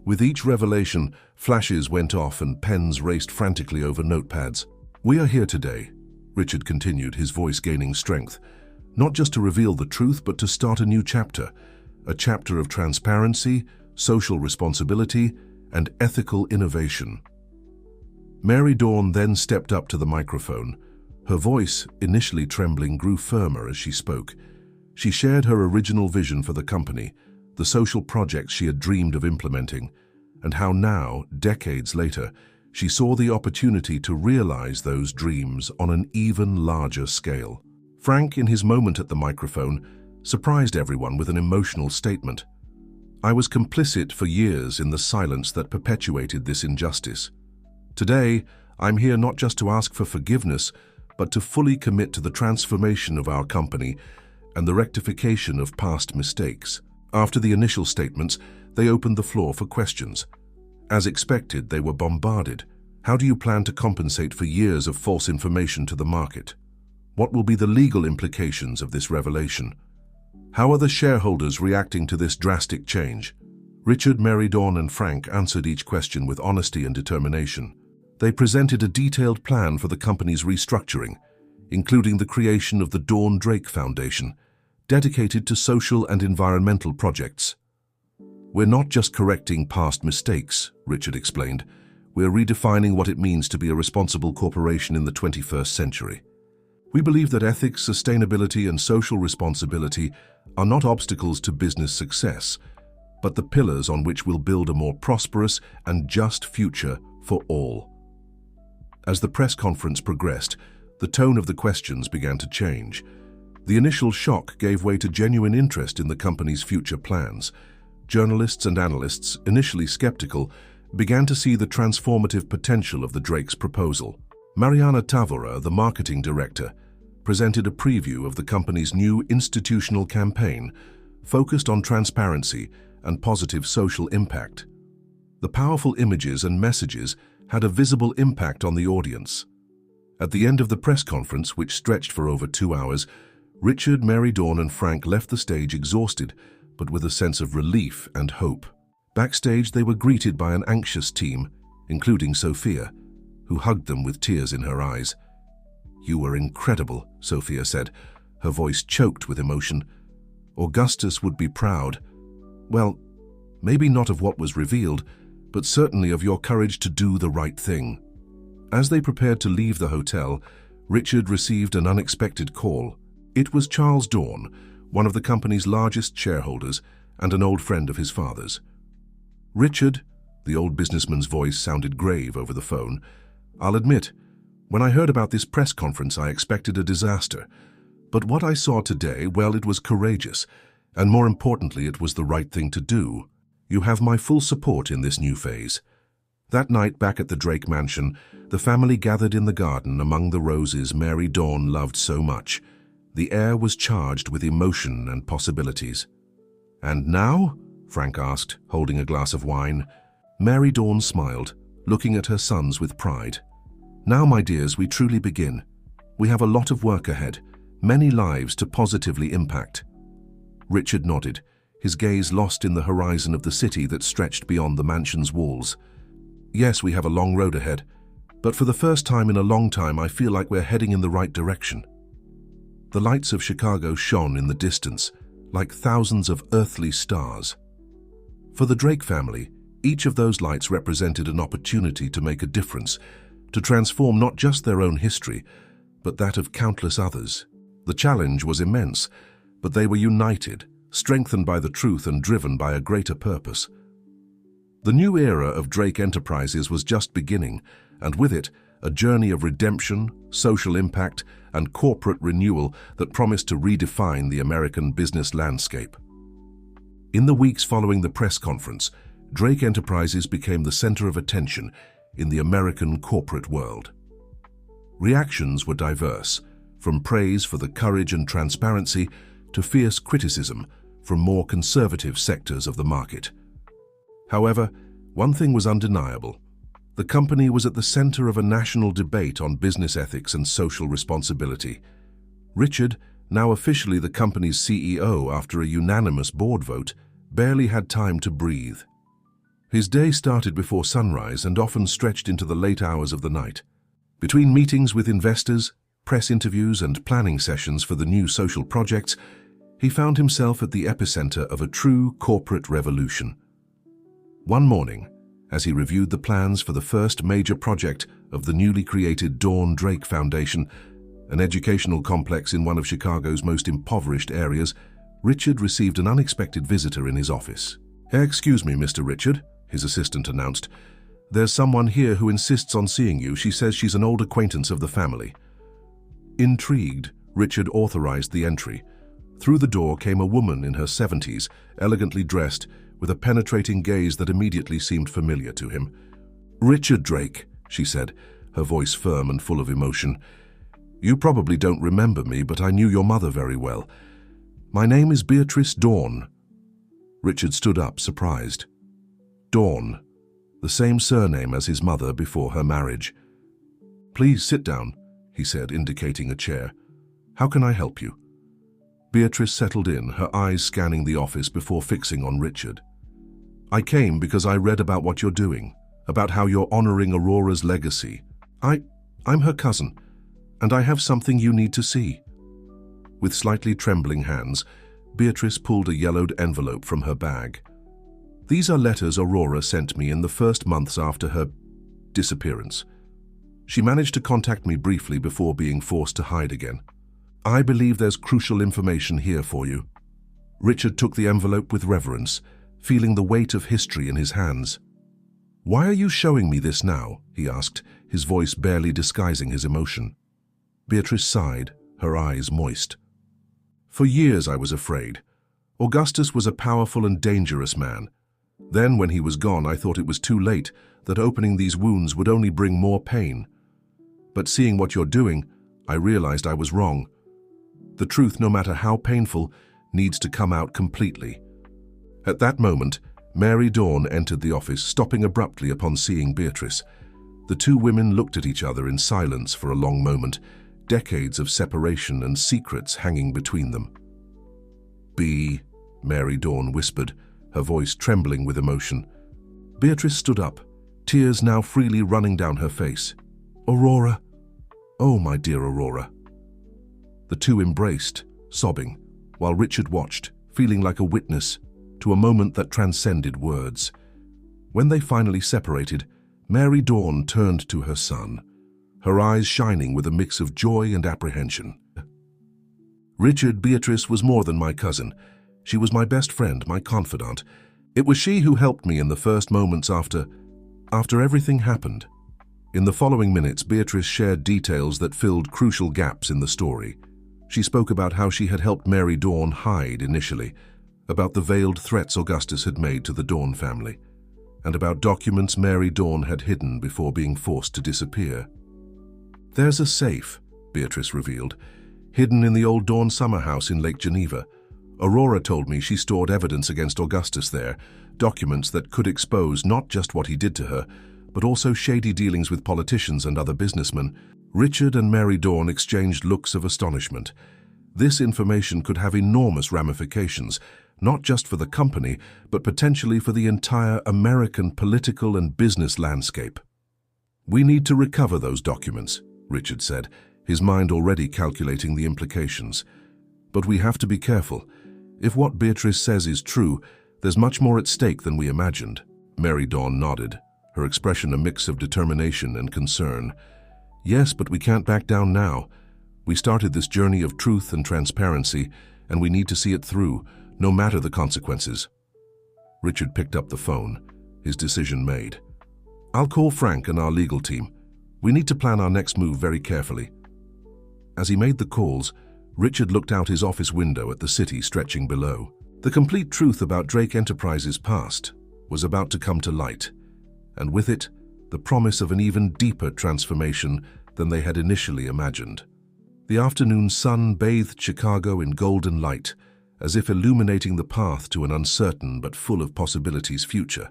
With each revelation, flashes went off and pens raced frantically over notepads. "We are here today," Richard continued, his voice gaining strength, "not just to reveal the truth, but to start a new chapter. A chapter of transparency, social responsibility, and ethical innovation." Mary Dawn then stepped up to the microphone. Her voice, initially trembling, grew firmer as she spoke. She shared her original vision for the company, the social projects she had dreamed of implementing, and how now, decades later, she saw the opportunity to realize those dreams on an even larger scale. Frank, in his moment at the microphone, surprised everyone with an emotional statement. "I was complicit for years in the silence that perpetuated this injustice. Today, I'm here not just to ask for forgiveness, but to fully commit to the transformation of our company and the rectification of past mistakes." After the initial statements, they opened the floor for questions. As expected, they were bombarded. How do you plan to compensate for years of false information to the market? What will be the legal implications of this revelation? How are the shareholders reacting to this drastic change? Richard, Mary, Dawn, and Frank answered each question with honesty and determination. They presented a detailed plan for the company's restructuring, including the creation of the Dawn Drake Foundation, dedicated to social and environmental projects. "We're not just correcting past mistakes," Richard explained. "We're redefining what it means to be a responsible corporation in the 21st century. We believe that ethics, sustainability, and social responsibility are not obstacles to business success, but the pillars on which we'll build a more prosperous and just future for all." As the press conference progressed, the tone of the questions began to change. The initial shock gave way to genuine interest in the company's future plans. Journalists and analysts, initially skeptical, began to see the transformative potential of the Drake's proposal. Mariana Tavora, the marketing director, presented a preview of the company's new institutional campaign focused on transparency and positive social impact. The powerful images and messages had a visible impact on the audience. At the end of the press conference, which stretched for over 2 hours, Richard, Mary, Dawn, and Frank left the stage exhausted, but with a sense of relief and hope. Backstage, they were greeted by an anxious team, including Sophia, who hugged them with tears in her eyes. "You were incredible," Sophia said, her voice choked with emotion. "Augustus would be proud. Well, maybe not of what was revealed, but certainly of your courage to do the right thing." As they prepared to leave the hotel, Richard received an unexpected call. It was Charles Dawn, one of the company's largest shareholders and an old friend of his father's. "Richard," the old businessman's voice sounded grave over the phone, "I'll admit, when I heard about this press conference, I expected a disaster. But what I saw today, well, it was courageous, and more importantly, it was the right thing to do. You have my full support in this new phase." That night, back at the Drake mansion, the family gathered in the garden among the roses Mary Dawn loved so much. The air was charged with emotion and possibilities. "And now?" Frank asked, holding a glass of wine. Mary Dawn smiled, looking at her sons with pride. "Now, my dears, we truly begin. We have a lot of work ahead, many lives to positively impact." Richard nodded, his gaze lost in the horizon of the city that stretched beyond the mansion's walls. "Yes, we have a long road ahead, but for the first time in a long time, I feel like we're heading in the right direction." The lights of Chicago shone in the distance, like thousands of earthly stars. For the Drake family, each of those lights represented an opportunity to make a difference, to transform not just their own history, but that of countless others. The challenge was immense, but they were united, strengthened by the truth and driven by a greater purpose. The new era of Drake Enterprises was just beginning, and with it, a journey of redemption, social impact, and corporate renewal that promised to redefine the American business landscape. In the weeks following the press conference, Drake Enterprises became the center of attention in the American corporate world. Reactions were diverse, from praise for the courage and transparency to fierce criticism from more conservative sectors of the market. However, one thing was undeniable. The company was at the center of a national debate on business ethics and social responsibility. Richard, now officially the company's CEO after a unanimous board vote, barely had time to breathe. His day started before sunrise and often stretched into the late hours of the night. Between meetings with investors, press interviews, and planning sessions for the new social projects, he found himself at the epicenter of a true corporate revolution. One morning, as he reviewed the plans for the first major project of the newly created Dawn Drake Foundation, an educational complex in one of Chicago's most impoverished areas, Richard received an unexpected visitor in his office. "Excuse me, Mr. Richard," his assistant announced. "There's someone here who insists on seeing you. She says she's an old acquaintance of the family." Intrigued, Richard authorized the entry. Through the door came a woman in her 70s, elegantly dressed, with a penetrating gaze that immediately seemed familiar to him. "Richard Drake," she said, her voice firm and full of emotion. "You probably don't remember me, but I knew your mother very well. My name is Beatrice Dawn." Richard stood up, surprised. "Dawn. the same surname as his mother before her marriage. "Please sit down," he said, indicating a chair. "How can I help you?" Beatrice settled in, her eyes scanning the office before fixing on Richard. "I came because I read about what you're doing, about how you're honoring Aurora's legacy. I'm her cousin, and I have something you need to see." With slightly trembling hands, Beatrice pulled a yellowed envelope from her bag. "These are letters Aurora sent me in the first months after her disappearance. She managed to contact me briefly before being forced to hide again. I believe there's crucial information here for you." Richard took the envelope with reverence, feeling the weight of history in his hands. "Why are you showing me this now?" he asked, his voice barely disguising his emotion. Beatrice sighed, her eyes moist. "For years I was afraid. Augustus was a powerful and dangerous man. Then, when he was gone, I thought it was too late, that opening these wounds would only bring more pain. But seeing what you're doing, I realized I was wrong. The truth, no matter how painful, needs to come out completely." At that moment, Mary Dawn entered the office, stopping abruptly upon seeing Beatrice. The two women looked at each other in silence for a long moment, decades of separation and secrets hanging between them. Mary Dawn whispered, her voice trembling with emotion. Beatrice stood up, tears now freely running down her face. "Aurora! Oh, my dear Aurora!" The two embraced, sobbing, while Richard watched, feeling like a witness to a moment that transcended words. When they finally separated, Mary Dawn turned to her son, her eyes shining with a mix of joy and apprehension. "Richard, Beatrice was more than my cousin. She was my best friend, my confidant. It was she who helped me in the first moments after everything happened." In the following minutes, Beatrice shared details that filled crucial gaps in the story. She spoke about how she had helped Mary Dawn hide initially, about the veiled threats Augustus had made to the Dawn family, and about documents Mary Dawn had hidden before being forced to disappear. "There's a safe," Beatrice revealed, "hidden in the old Dawn summer house in Lake Geneva. Aurora told me she stored evidence against Augustus there, documents that could expose not just what he did to her, but also shady dealings with politicians and other businessmen." Richard and Mary Dawn exchanged looks of astonishment. This information could have enormous ramifications, not just for the company, but potentially for the entire American political and business landscape. "We need to recover those documents," Richard said, his mind already calculating the implications. "But we have to be careful. If what Beatrice says is true, there's much more at stake than we imagined." Mary Dawn nodded, her expression a mix of determination and concern. "Yes, but we can't back down now. We started this journey of truth and transparency, and we need to see it through, no matter the consequences." Richard picked up the phone, his decision made. "I'll call Frank and our legal team. We need to plan our next move very carefully." As he made the calls, Richard looked out his office window at the city stretching below. The complete truth about Drake Enterprises' past was about to come to light, and with it, the promise of an even deeper transformation than they had initially imagined. The afternoon sun bathed Chicago in golden light, as if illuminating the path to an uncertain but full of possibilities future.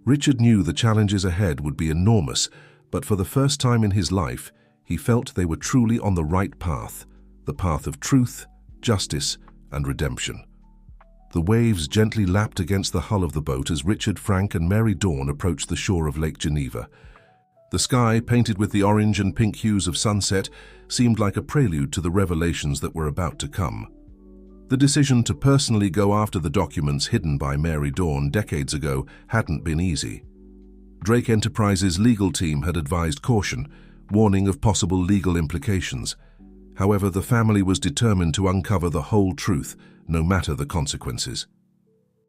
Richard knew the challenges ahead would be enormous, but for the first time in his life, he felt they were truly on the right path, the path of truth, justice, and redemption. The waves gently lapped against the hull of the boat as Richard, Frank, and Mary Dawn approached the shore of Lake Geneva. The sky, painted with the orange and pink hues of sunset, seemed like a prelude to the revelations that were about to come. The decision to personally go after the documents hidden by Mary Dawn decades ago hadn't been easy. Drake Enterprises' legal team had advised caution, warning of possible legal implications. However, the family was determined to uncover the whole truth, no matter the consequences.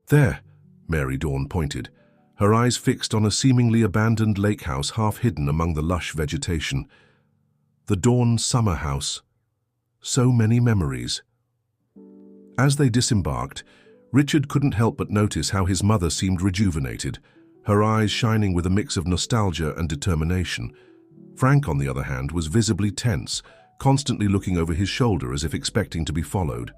"There," Mary Dawn pointed, her eyes fixed on a seemingly abandoned lake house half hidden among the lush vegetation. The Dawn summer house. So many memories. As they disembarked, Richard couldn't help but notice how his mother seemed rejuvenated, her eyes shining with a mix of nostalgia and determination. Frank, on the other hand, was visibly tense, constantly looking over his shoulder as if expecting to be followed.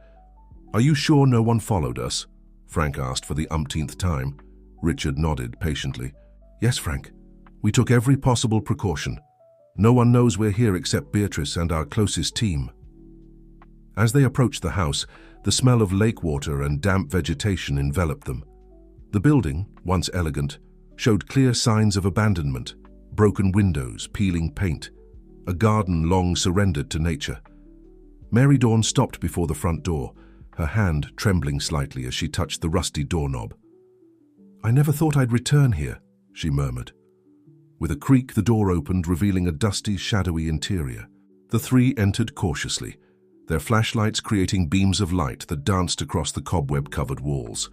"Are you sure no one followed us?" Frank asked for the umpteenth time. Richard nodded patiently. Yes, Frank. We took every possible precaution. No one knows we're here except Beatrice and our closest team. As they approached the house, the smell of lake water and damp vegetation enveloped them. The building, once elegant, showed clear signs of abandonment, broken windows, peeling paint, a garden long surrendered to nature. Mary Dawn stopped before the front door, her hand trembling slightly as she touched the rusty doorknob. "I never thought I'd return here," she murmured. With a creak, the door opened, revealing a dusty, shadowy interior. The three entered cautiously, their flashlights creating beams of light that danced across the cobweb-covered walls.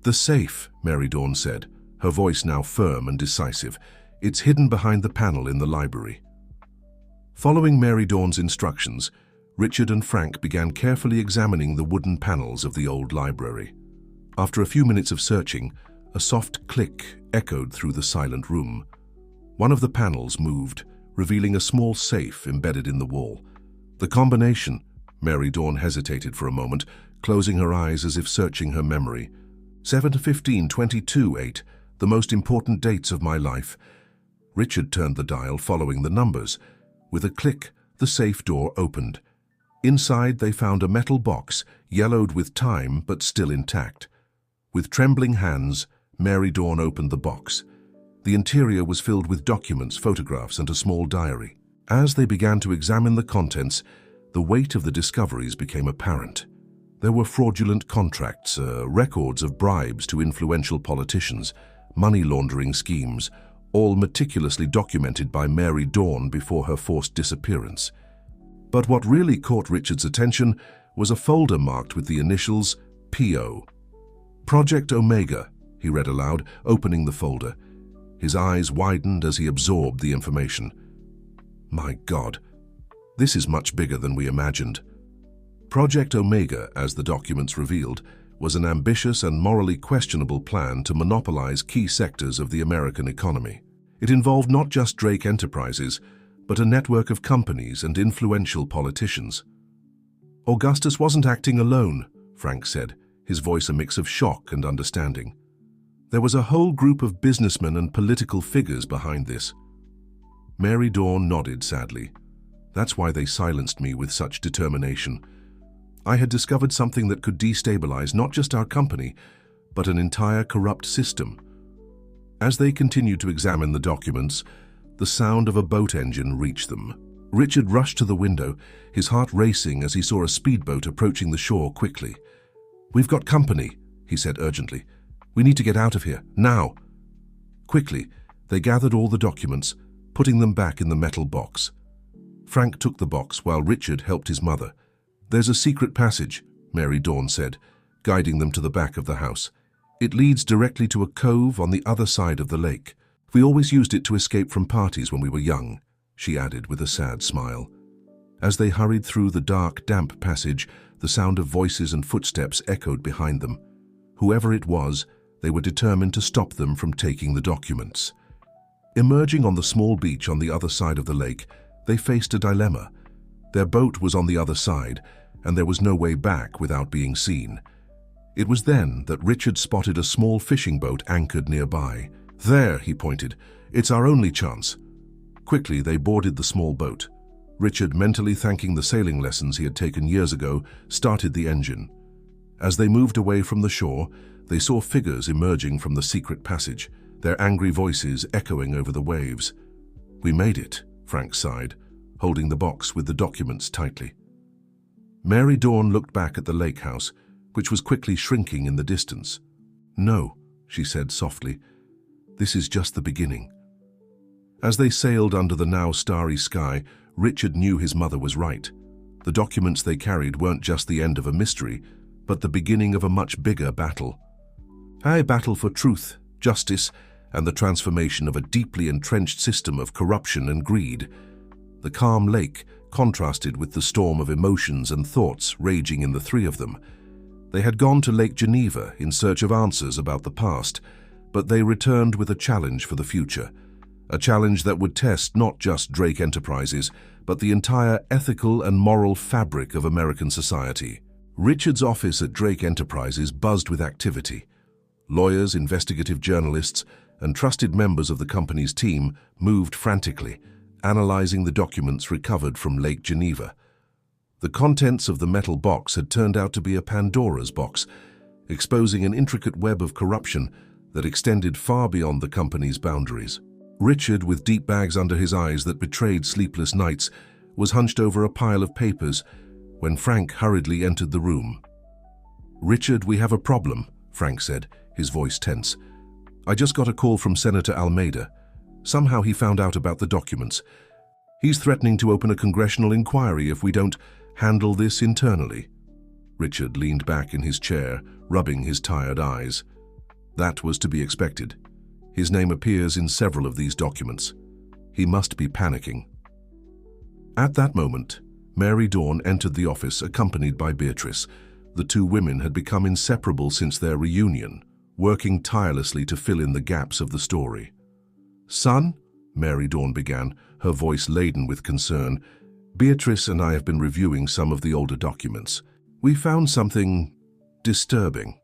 "The safe," Mary Dawn said, her voice now firm and decisive. "It's hidden behind the panel in the library." Following Mary Dawn's instructions, Richard and Frank began carefully examining the wooden panels of the old library. After a few minutes of searching, a soft click echoed through the silent room. One of the panels moved, revealing a small safe embedded in the wall. The combination, Mary Dawn hesitated for a moment, closing her eyes as if searching her memory. 7-15-22-8, the most important dates of my life. Richard turned the dial, following the numbers. With a click, the safe door opened. Inside, they found a metal box, yellowed with time but still intact. With trembling hands, Mary Dawn opened the box. The interior was filled with documents, photographs, and a small diary. As they began to examine the contents, the weight of the discoveries became apparent. There were fraudulent contracts, records of bribes to influential politicians, money laundering schemes, all meticulously documented by Mary Dawn before her forced disappearance. But what really caught Richard's attention was a folder marked with the initials P.O. "Project Omega," he read aloud, opening the folder. His eyes widened as he absorbed the information. My God, this is much bigger than we imagined. Project Omega, as the documents revealed, was an ambitious and morally questionable plan to monopolize key sectors of the American economy. It involved not just Drake Enterprises, but a network of companies and influential politicians. "Augustus wasn't acting alone," Frank said, his voice a mix of shock and understanding. "There was a whole group of businessmen and political figures behind this." Mary Dawn nodded sadly. "That's why they silenced me with such determination. I had discovered something that could destabilize not just our company, but an entire corrupt system." As they continued to examine the documents, the sound of a boat engine reached them. Richard rushed to the window, his heart racing as he saw a speedboat approaching the shore quickly. "We've got company," he said urgently. "We need to get out of here, now." Quickly, they gathered all the documents, putting them back in the metal box. Frank took the box while Richard helped his mother. "There's a secret passage," Mary Dawn said, guiding them to the back of the house. "It leads directly to a cove on the other side of the lake. We always used it to escape from parties when we were young," she added with a sad smile. As they hurried through the dark, damp passage, the sound of voices and footsteps echoed behind them. Whoever it was, they were determined to stop them from taking the documents. Emerging on the small beach on the other side of the lake, they faced a dilemma. Their boat was on the other side, and there was no way back without being seen. It was then that Richard spotted a small fishing boat anchored nearby. "There," he pointed. "It's our only chance." Quickly, they boarded the small boat. Richard, mentally thanking the sailing lessons he had taken years ago, started the engine. As they moved away from the shore, they saw figures emerging from the secret passage, their angry voices echoing over the waves. "We made it," Frank sighed, holding the box with the documents tightly. Mary Dawn looked back at the lake house, which was quickly shrinking in the distance. "No," she said softly. "This is just the beginning." As they sailed under the now starry sky, Richard knew his mother was right. The documents they carried weren't just the end of a mystery, but the beginning of a much bigger battle. A battle for truth, justice, and the transformation of a deeply entrenched system of corruption and greed. The calm lake contrasted with the storm of emotions and thoughts raging in the three of them. They had gone to Lake Geneva in search of answers about the past, but they returned with a challenge for the future. A challenge that would test not just Drake Enterprises, but the entire ethical and moral fabric of American society. Richard's office at Drake Enterprises buzzed with activity. Lawyers, investigative journalists, and trusted members of the company's team moved frantically, analyzing the documents recovered from Lake Geneva. The contents of the metal box had turned out to be a Pandora's box, exposing an intricate web of corruption that extended far beyond the company's boundaries. Richard, with deep bags under his eyes that betrayed sleepless nights, was hunched over a pile of papers when Frank hurriedly entered the room. "Richard, we have a problem," Frank said, his voice tense. "I just got a call from Senator Almeida. Somehow he found out about the documents. He's threatening to open a congressional inquiry if we don't handle this internally." Richard leaned back in his chair, rubbing his tired eyes. That was to be expected. His name appears in several of these documents. He must be panicking. At that moment, Mary Dawn entered the office accompanied by Beatrice. The two women had become inseparable since their reunion, working tirelessly to fill in the gaps of the story. "Son," Mary Dawn began, her voice laden with concern, "Beatrice and I have been reviewing some of the older documents. We found something disturbing."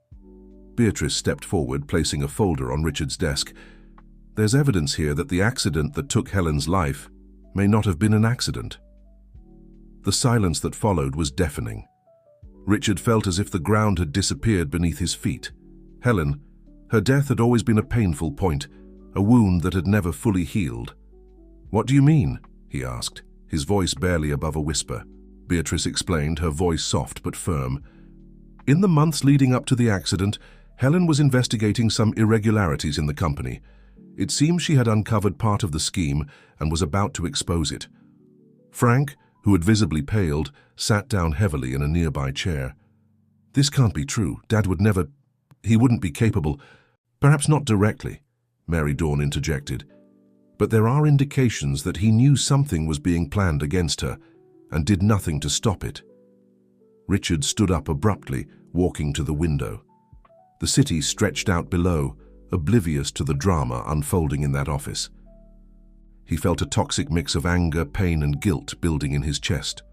Beatrice stepped forward, placing a folder on Richard's desk. "There's evidence here that the accident that took Helen's life may not have been an accident." The silence that followed was deafening. Richard felt as if the ground had disappeared beneath his feet. Helen, her death had always been a painful point, a wound that had never fully healed. "What do you mean?" he asked, his voice barely above a whisper. Beatrice explained, her voice soft but firm. "In the months leading up to the accident, Helen was investigating some irregularities in the company. It seems she had uncovered part of the scheme and was about to expose it." Frank, who had visibly paled, sat down heavily in a nearby chair. "This can't be true. Dad would never... He wouldn't be capable." "Perhaps not directly," Mary Dawn interjected. "But there are indications that he knew something was being planned against her and did nothing to stop it." Richard stood up abruptly, walking to the window. The city stretched out below, oblivious to the drama unfolding in that office. He felt a toxic mix of anger, pain, and guilt building in his chest.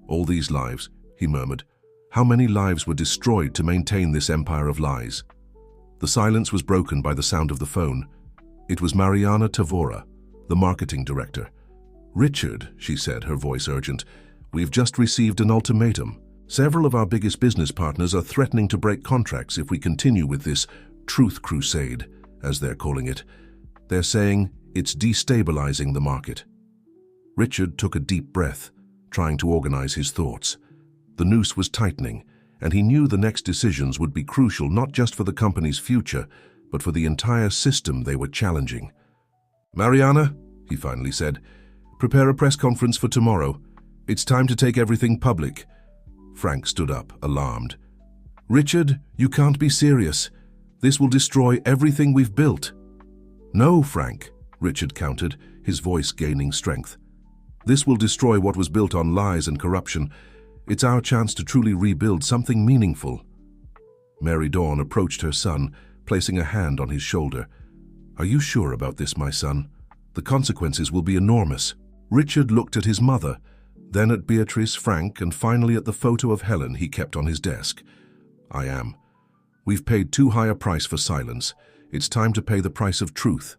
"All these lives," he murmured. "How many lives were destroyed to maintain this empire of lies?" The silence was broken by the sound of the phone. It was Mariana Tavora, the marketing director. "Richard," she said, her voice urgent, "we've just received an ultimatum. Several of our biggest business partners are threatening to break contracts if we continue with this truth crusade, as they're calling it. They're saying it's destabilizing the market." Richard took a deep breath, trying to organize his thoughts. The noose was tightening, and he knew the next decisions would be crucial not just for the company's future, but for the entire system they were challenging. "Mariana," he finally said, "prepare a press conference for tomorrow. It's time to take everything public." Frank stood up, alarmed. "Richard, you can't be serious. This will destroy everything we've built." "No, Frank," Richard countered, his voice gaining strength. "This will destroy what was built on lies and corruption. It's our chance to truly rebuild something meaningful." Mary Dawn approached her son, placing a hand on his shoulder. "Are you sure about this, my son? The consequences will be enormous." Richard looked at his mother, then at Beatrice, Frank, and finally at the photo of Helen he kept on his desk. "I am. We've paid too high a price for silence. It's time to pay the price of truth."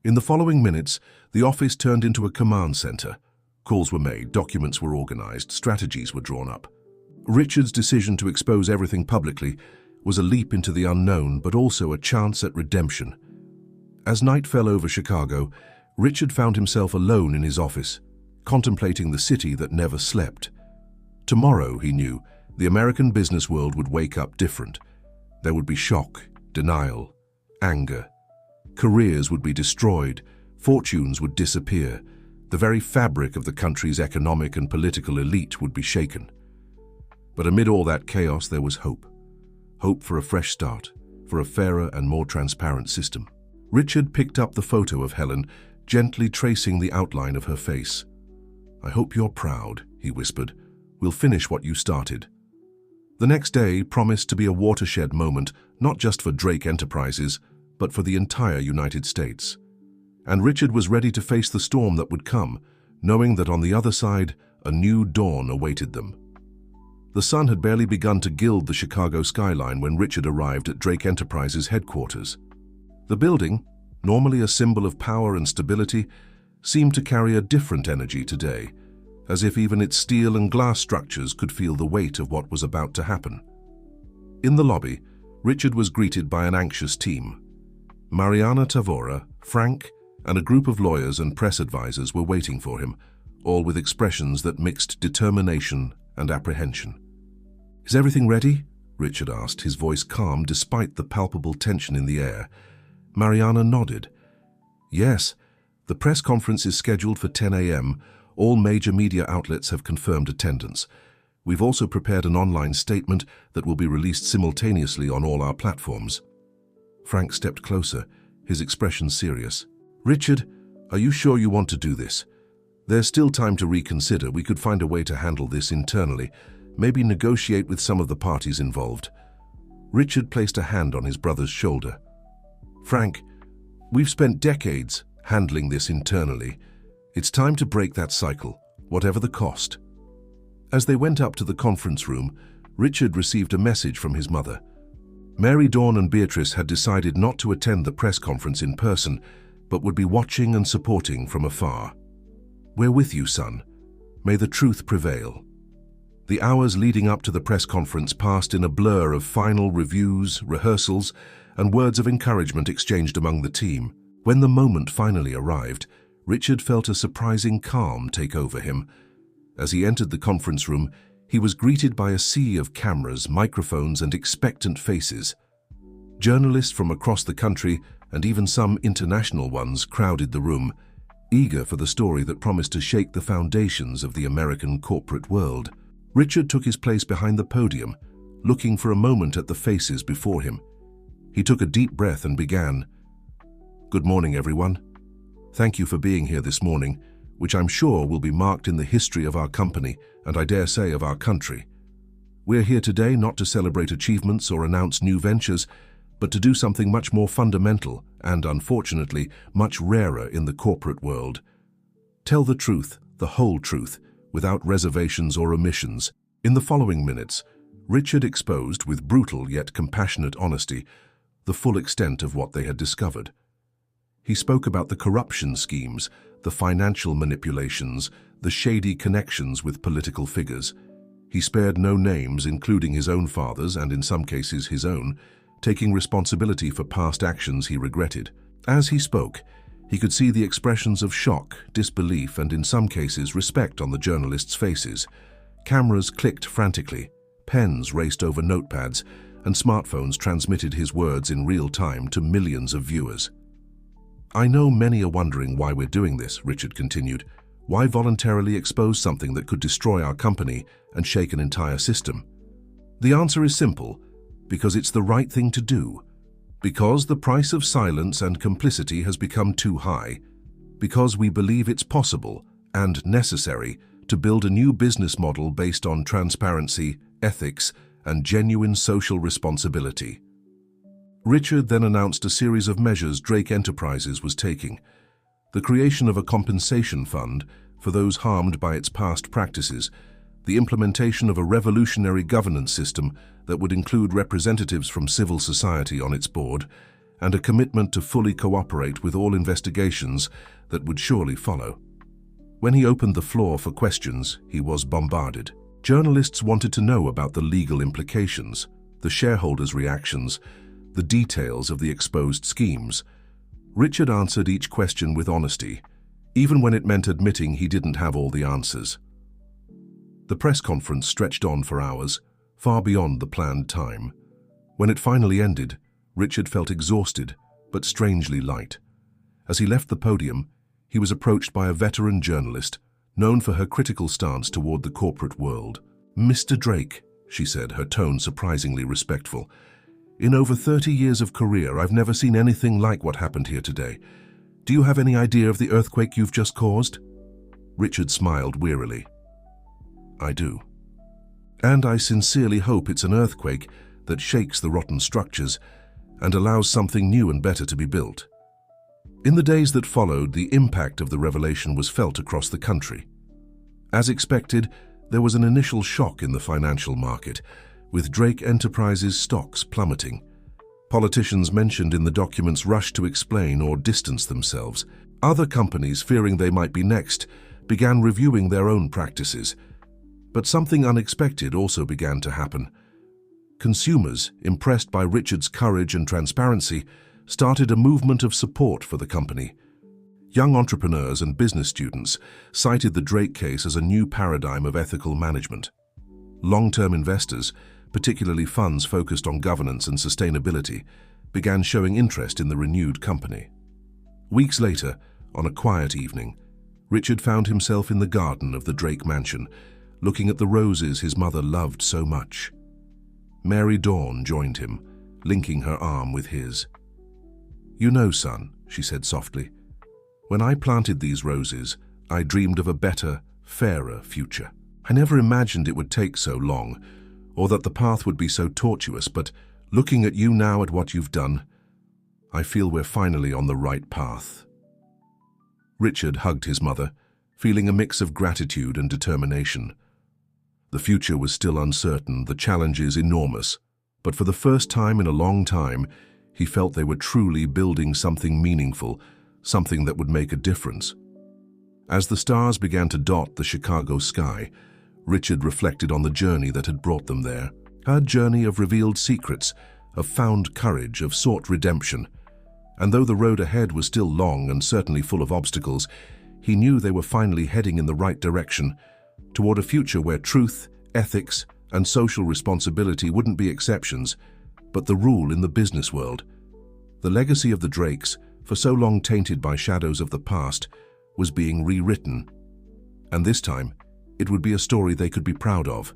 In the following minutes, the office turned into a command center. Calls were made, documents were organized, strategies were drawn up. Richard's decision to expose everything publicly was a leap into the unknown, but also a chance at redemption. As night fell over Chicago, Richard found himself alone in his office, contemplating the city that never slept. Tomorrow, he knew, the American business world would wake up different. There would be shock, denial, anger. Careers would be destroyed, fortunes would disappear. The very fabric of the country's economic and political elite would be shaken. But amid all that chaos, there was hope. Hope for a fresh start, for a fairer and more transparent system. Richard picked up the photo of Helen, gently tracing the outline of her face. "I hope you're proud," he whispered. "We'll finish what you started." The next day promised to be a watershed moment, not just for Drake Enterprises, but for the entire United States. And Richard was ready to face the storm that would come, knowing that on the other side, a new dawn awaited them. The sun had barely begun to gild the Chicago skyline when Richard arrived at Drake Enterprises headquarters. The building, normally a symbol of power and stability, seemed to carry a different energy today, as if even its steel and glass structures could feel the weight of what was about to happen. In the lobby, Richard was greeted by an anxious team. Mariana Tavora, Frank, and a group of lawyers and press advisors were waiting for him, all with expressions that mixed determination and apprehension. "Is everything ready?" Richard asked, his voice calm despite the palpable tension in the air. Mariana nodded. "Yes, the press conference is scheduled for 10 a.m. All major media outlets have confirmed attendance. We've also prepared an online statement that will be released simultaneously on all our platforms." Frank stepped closer, his expression serious. "Richard, are you sure you want to do this? There's still time to reconsider. We could find a way to handle this internally, maybe negotiate with some of the parties involved." Richard placed a hand on his brother's shoulder. "Frank, we've spent decades handling this internally. It's time to break that cycle, whatever the cost." As they went up to the conference room, Richard received a message from his mother. Mary Dawn and Beatrice had decided not to attend the press conference in person, but would be watching and supporting from afar. "We're with you, son. May the truth prevail." The hours leading up to the press conference passed in a blur of final reviews, rehearsals, and words of encouragement exchanged among the team. When the moment finally arrived, Richard felt a surprising calm take over him. As he entered the conference room, he was greeted by a sea of cameras, microphones, and expectant faces. Journalists from across the country, and even some international ones, crowded the room, eager for the story that promised to shake the foundations of the American corporate world. Richard took his place behind the podium, looking for a moment at the faces before him. He took a deep breath and began. "Good morning, everyone. Thank you for being here this morning, which I'm sure will be marked in the history of our company and I dare say of our country. We're here today not to celebrate achievements or announce new ventures, but to do something much more fundamental and, unfortunately, much rarer in the corporate world. Tell the truth, the whole truth, without reservations or omissions." In the following minutes, Richard exposed, with brutal yet compassionate honesty, the full extent of what they had discovered. He spoke about the corruption schemes, the financial manipulations, the shady connections with political figures. He spared no names, including his own father's and in some cases his own, taking responsibility for past actions he regretted. As he spoke, he could see the expressions of shock, disbelief, and in some cases respect on the journalists' faces. Cameras clicked frantically, pens raced over notepads, and smartphones transmitted his words in real time to millions of viewers. "I know many are wondering why we're doing this," Richard continued. "Why voluntarily expose something that could destroy our company and shake an entire system? The answer is simple: because it's the right thing to do. Because the price of silence and complicity has become too high. Because we believe it's possible and necessary to build a new business model based on transparency, ethics, and genuine social responsibility." Richard then announced a series of measures Drake Enterprises was taking. The creation of a compensation fund for those harmed by its past practices, the implementation of a revolutionary governance system that would include representatives from civil society on its board, and a commitment to fully cooperate with all investigations that would surely follow. When he opened the floor for questions, he was bombarded. Journalists wanted to know about the legal implications, the shareholders' reactions, the details of the exposed schemes. Richard answered each question with honesty, even when it meant admitting he didn't have all the answers. The press conference stretched on for hours, far beyond the planned time. When it finally ended, Richard felt exhausted, but strangely light. As he left the podium, he was approached by a veteran journalist, known for her critical stance toward the corporate world. "Mr. Drake," she said, her tone surprisingly respectful, "in over 30 years of career, I've never seen anything like what happened here today. Do you have any idea of the earthquake you've just caused?" Richard smiled wearily. "I do. And I sincerely hope it's an earthquake that shakes the rotten structures and allows something new and better to be built." In the days that followed, the impact of the revelation was felt across the country. As expected, there was an initial shock in the financial market, with Drake Enterprises stocks plummeting. Politicians mentioned in the documents rushed to explain or distance themselves. Other companies, fearing they might be next, began reviewing their own practices. But something unexpected also began to happen. Consumers, impressed by Richard's courage and transparency, started a movement of support for the company. Young entrepreneurs and business students cited the Drake case as a new paradigm of ethical management. Long-term investors, particularly funds focused on governance and sustainability, began showing interest in the renewed company. Weeks later, on a quiet evening, Richard found himself in the garden of the Drake mansion, looking at the roses his mother loved so much. Mary Dawn joined him, linking her arm with his. "You know, son," she said softly, "when I planted these roses, I dreamed of a better, fairer future. I never imagined it would take so long, or that the path would be so tortuous, but looking at you now at what you've done, I feel we're finally on the right path." Richard hugged his mother, feeling a mix of gratitude and determination. The future was still uncertain, the challenges enormous, but for the first time in a long time, he felt they were truly building something meaningful, something that would make a difference. As the stars began to dot the Chicago sky, Richard reflected on the journey that had brought them there. A journey of revealed secrets, of found courage, of sought redemption. And though the road ahead was still long and certainly full of obstacles, he knew they were finally heading in the right direction, toward a future where truth, ethics, and social responsibility wouldn't be exceptions, but the rule in the business world. The legacy of the Drakes, for so long tainted by shadows of the past, was being rewritten. And this time, it would be a story they could be proud of.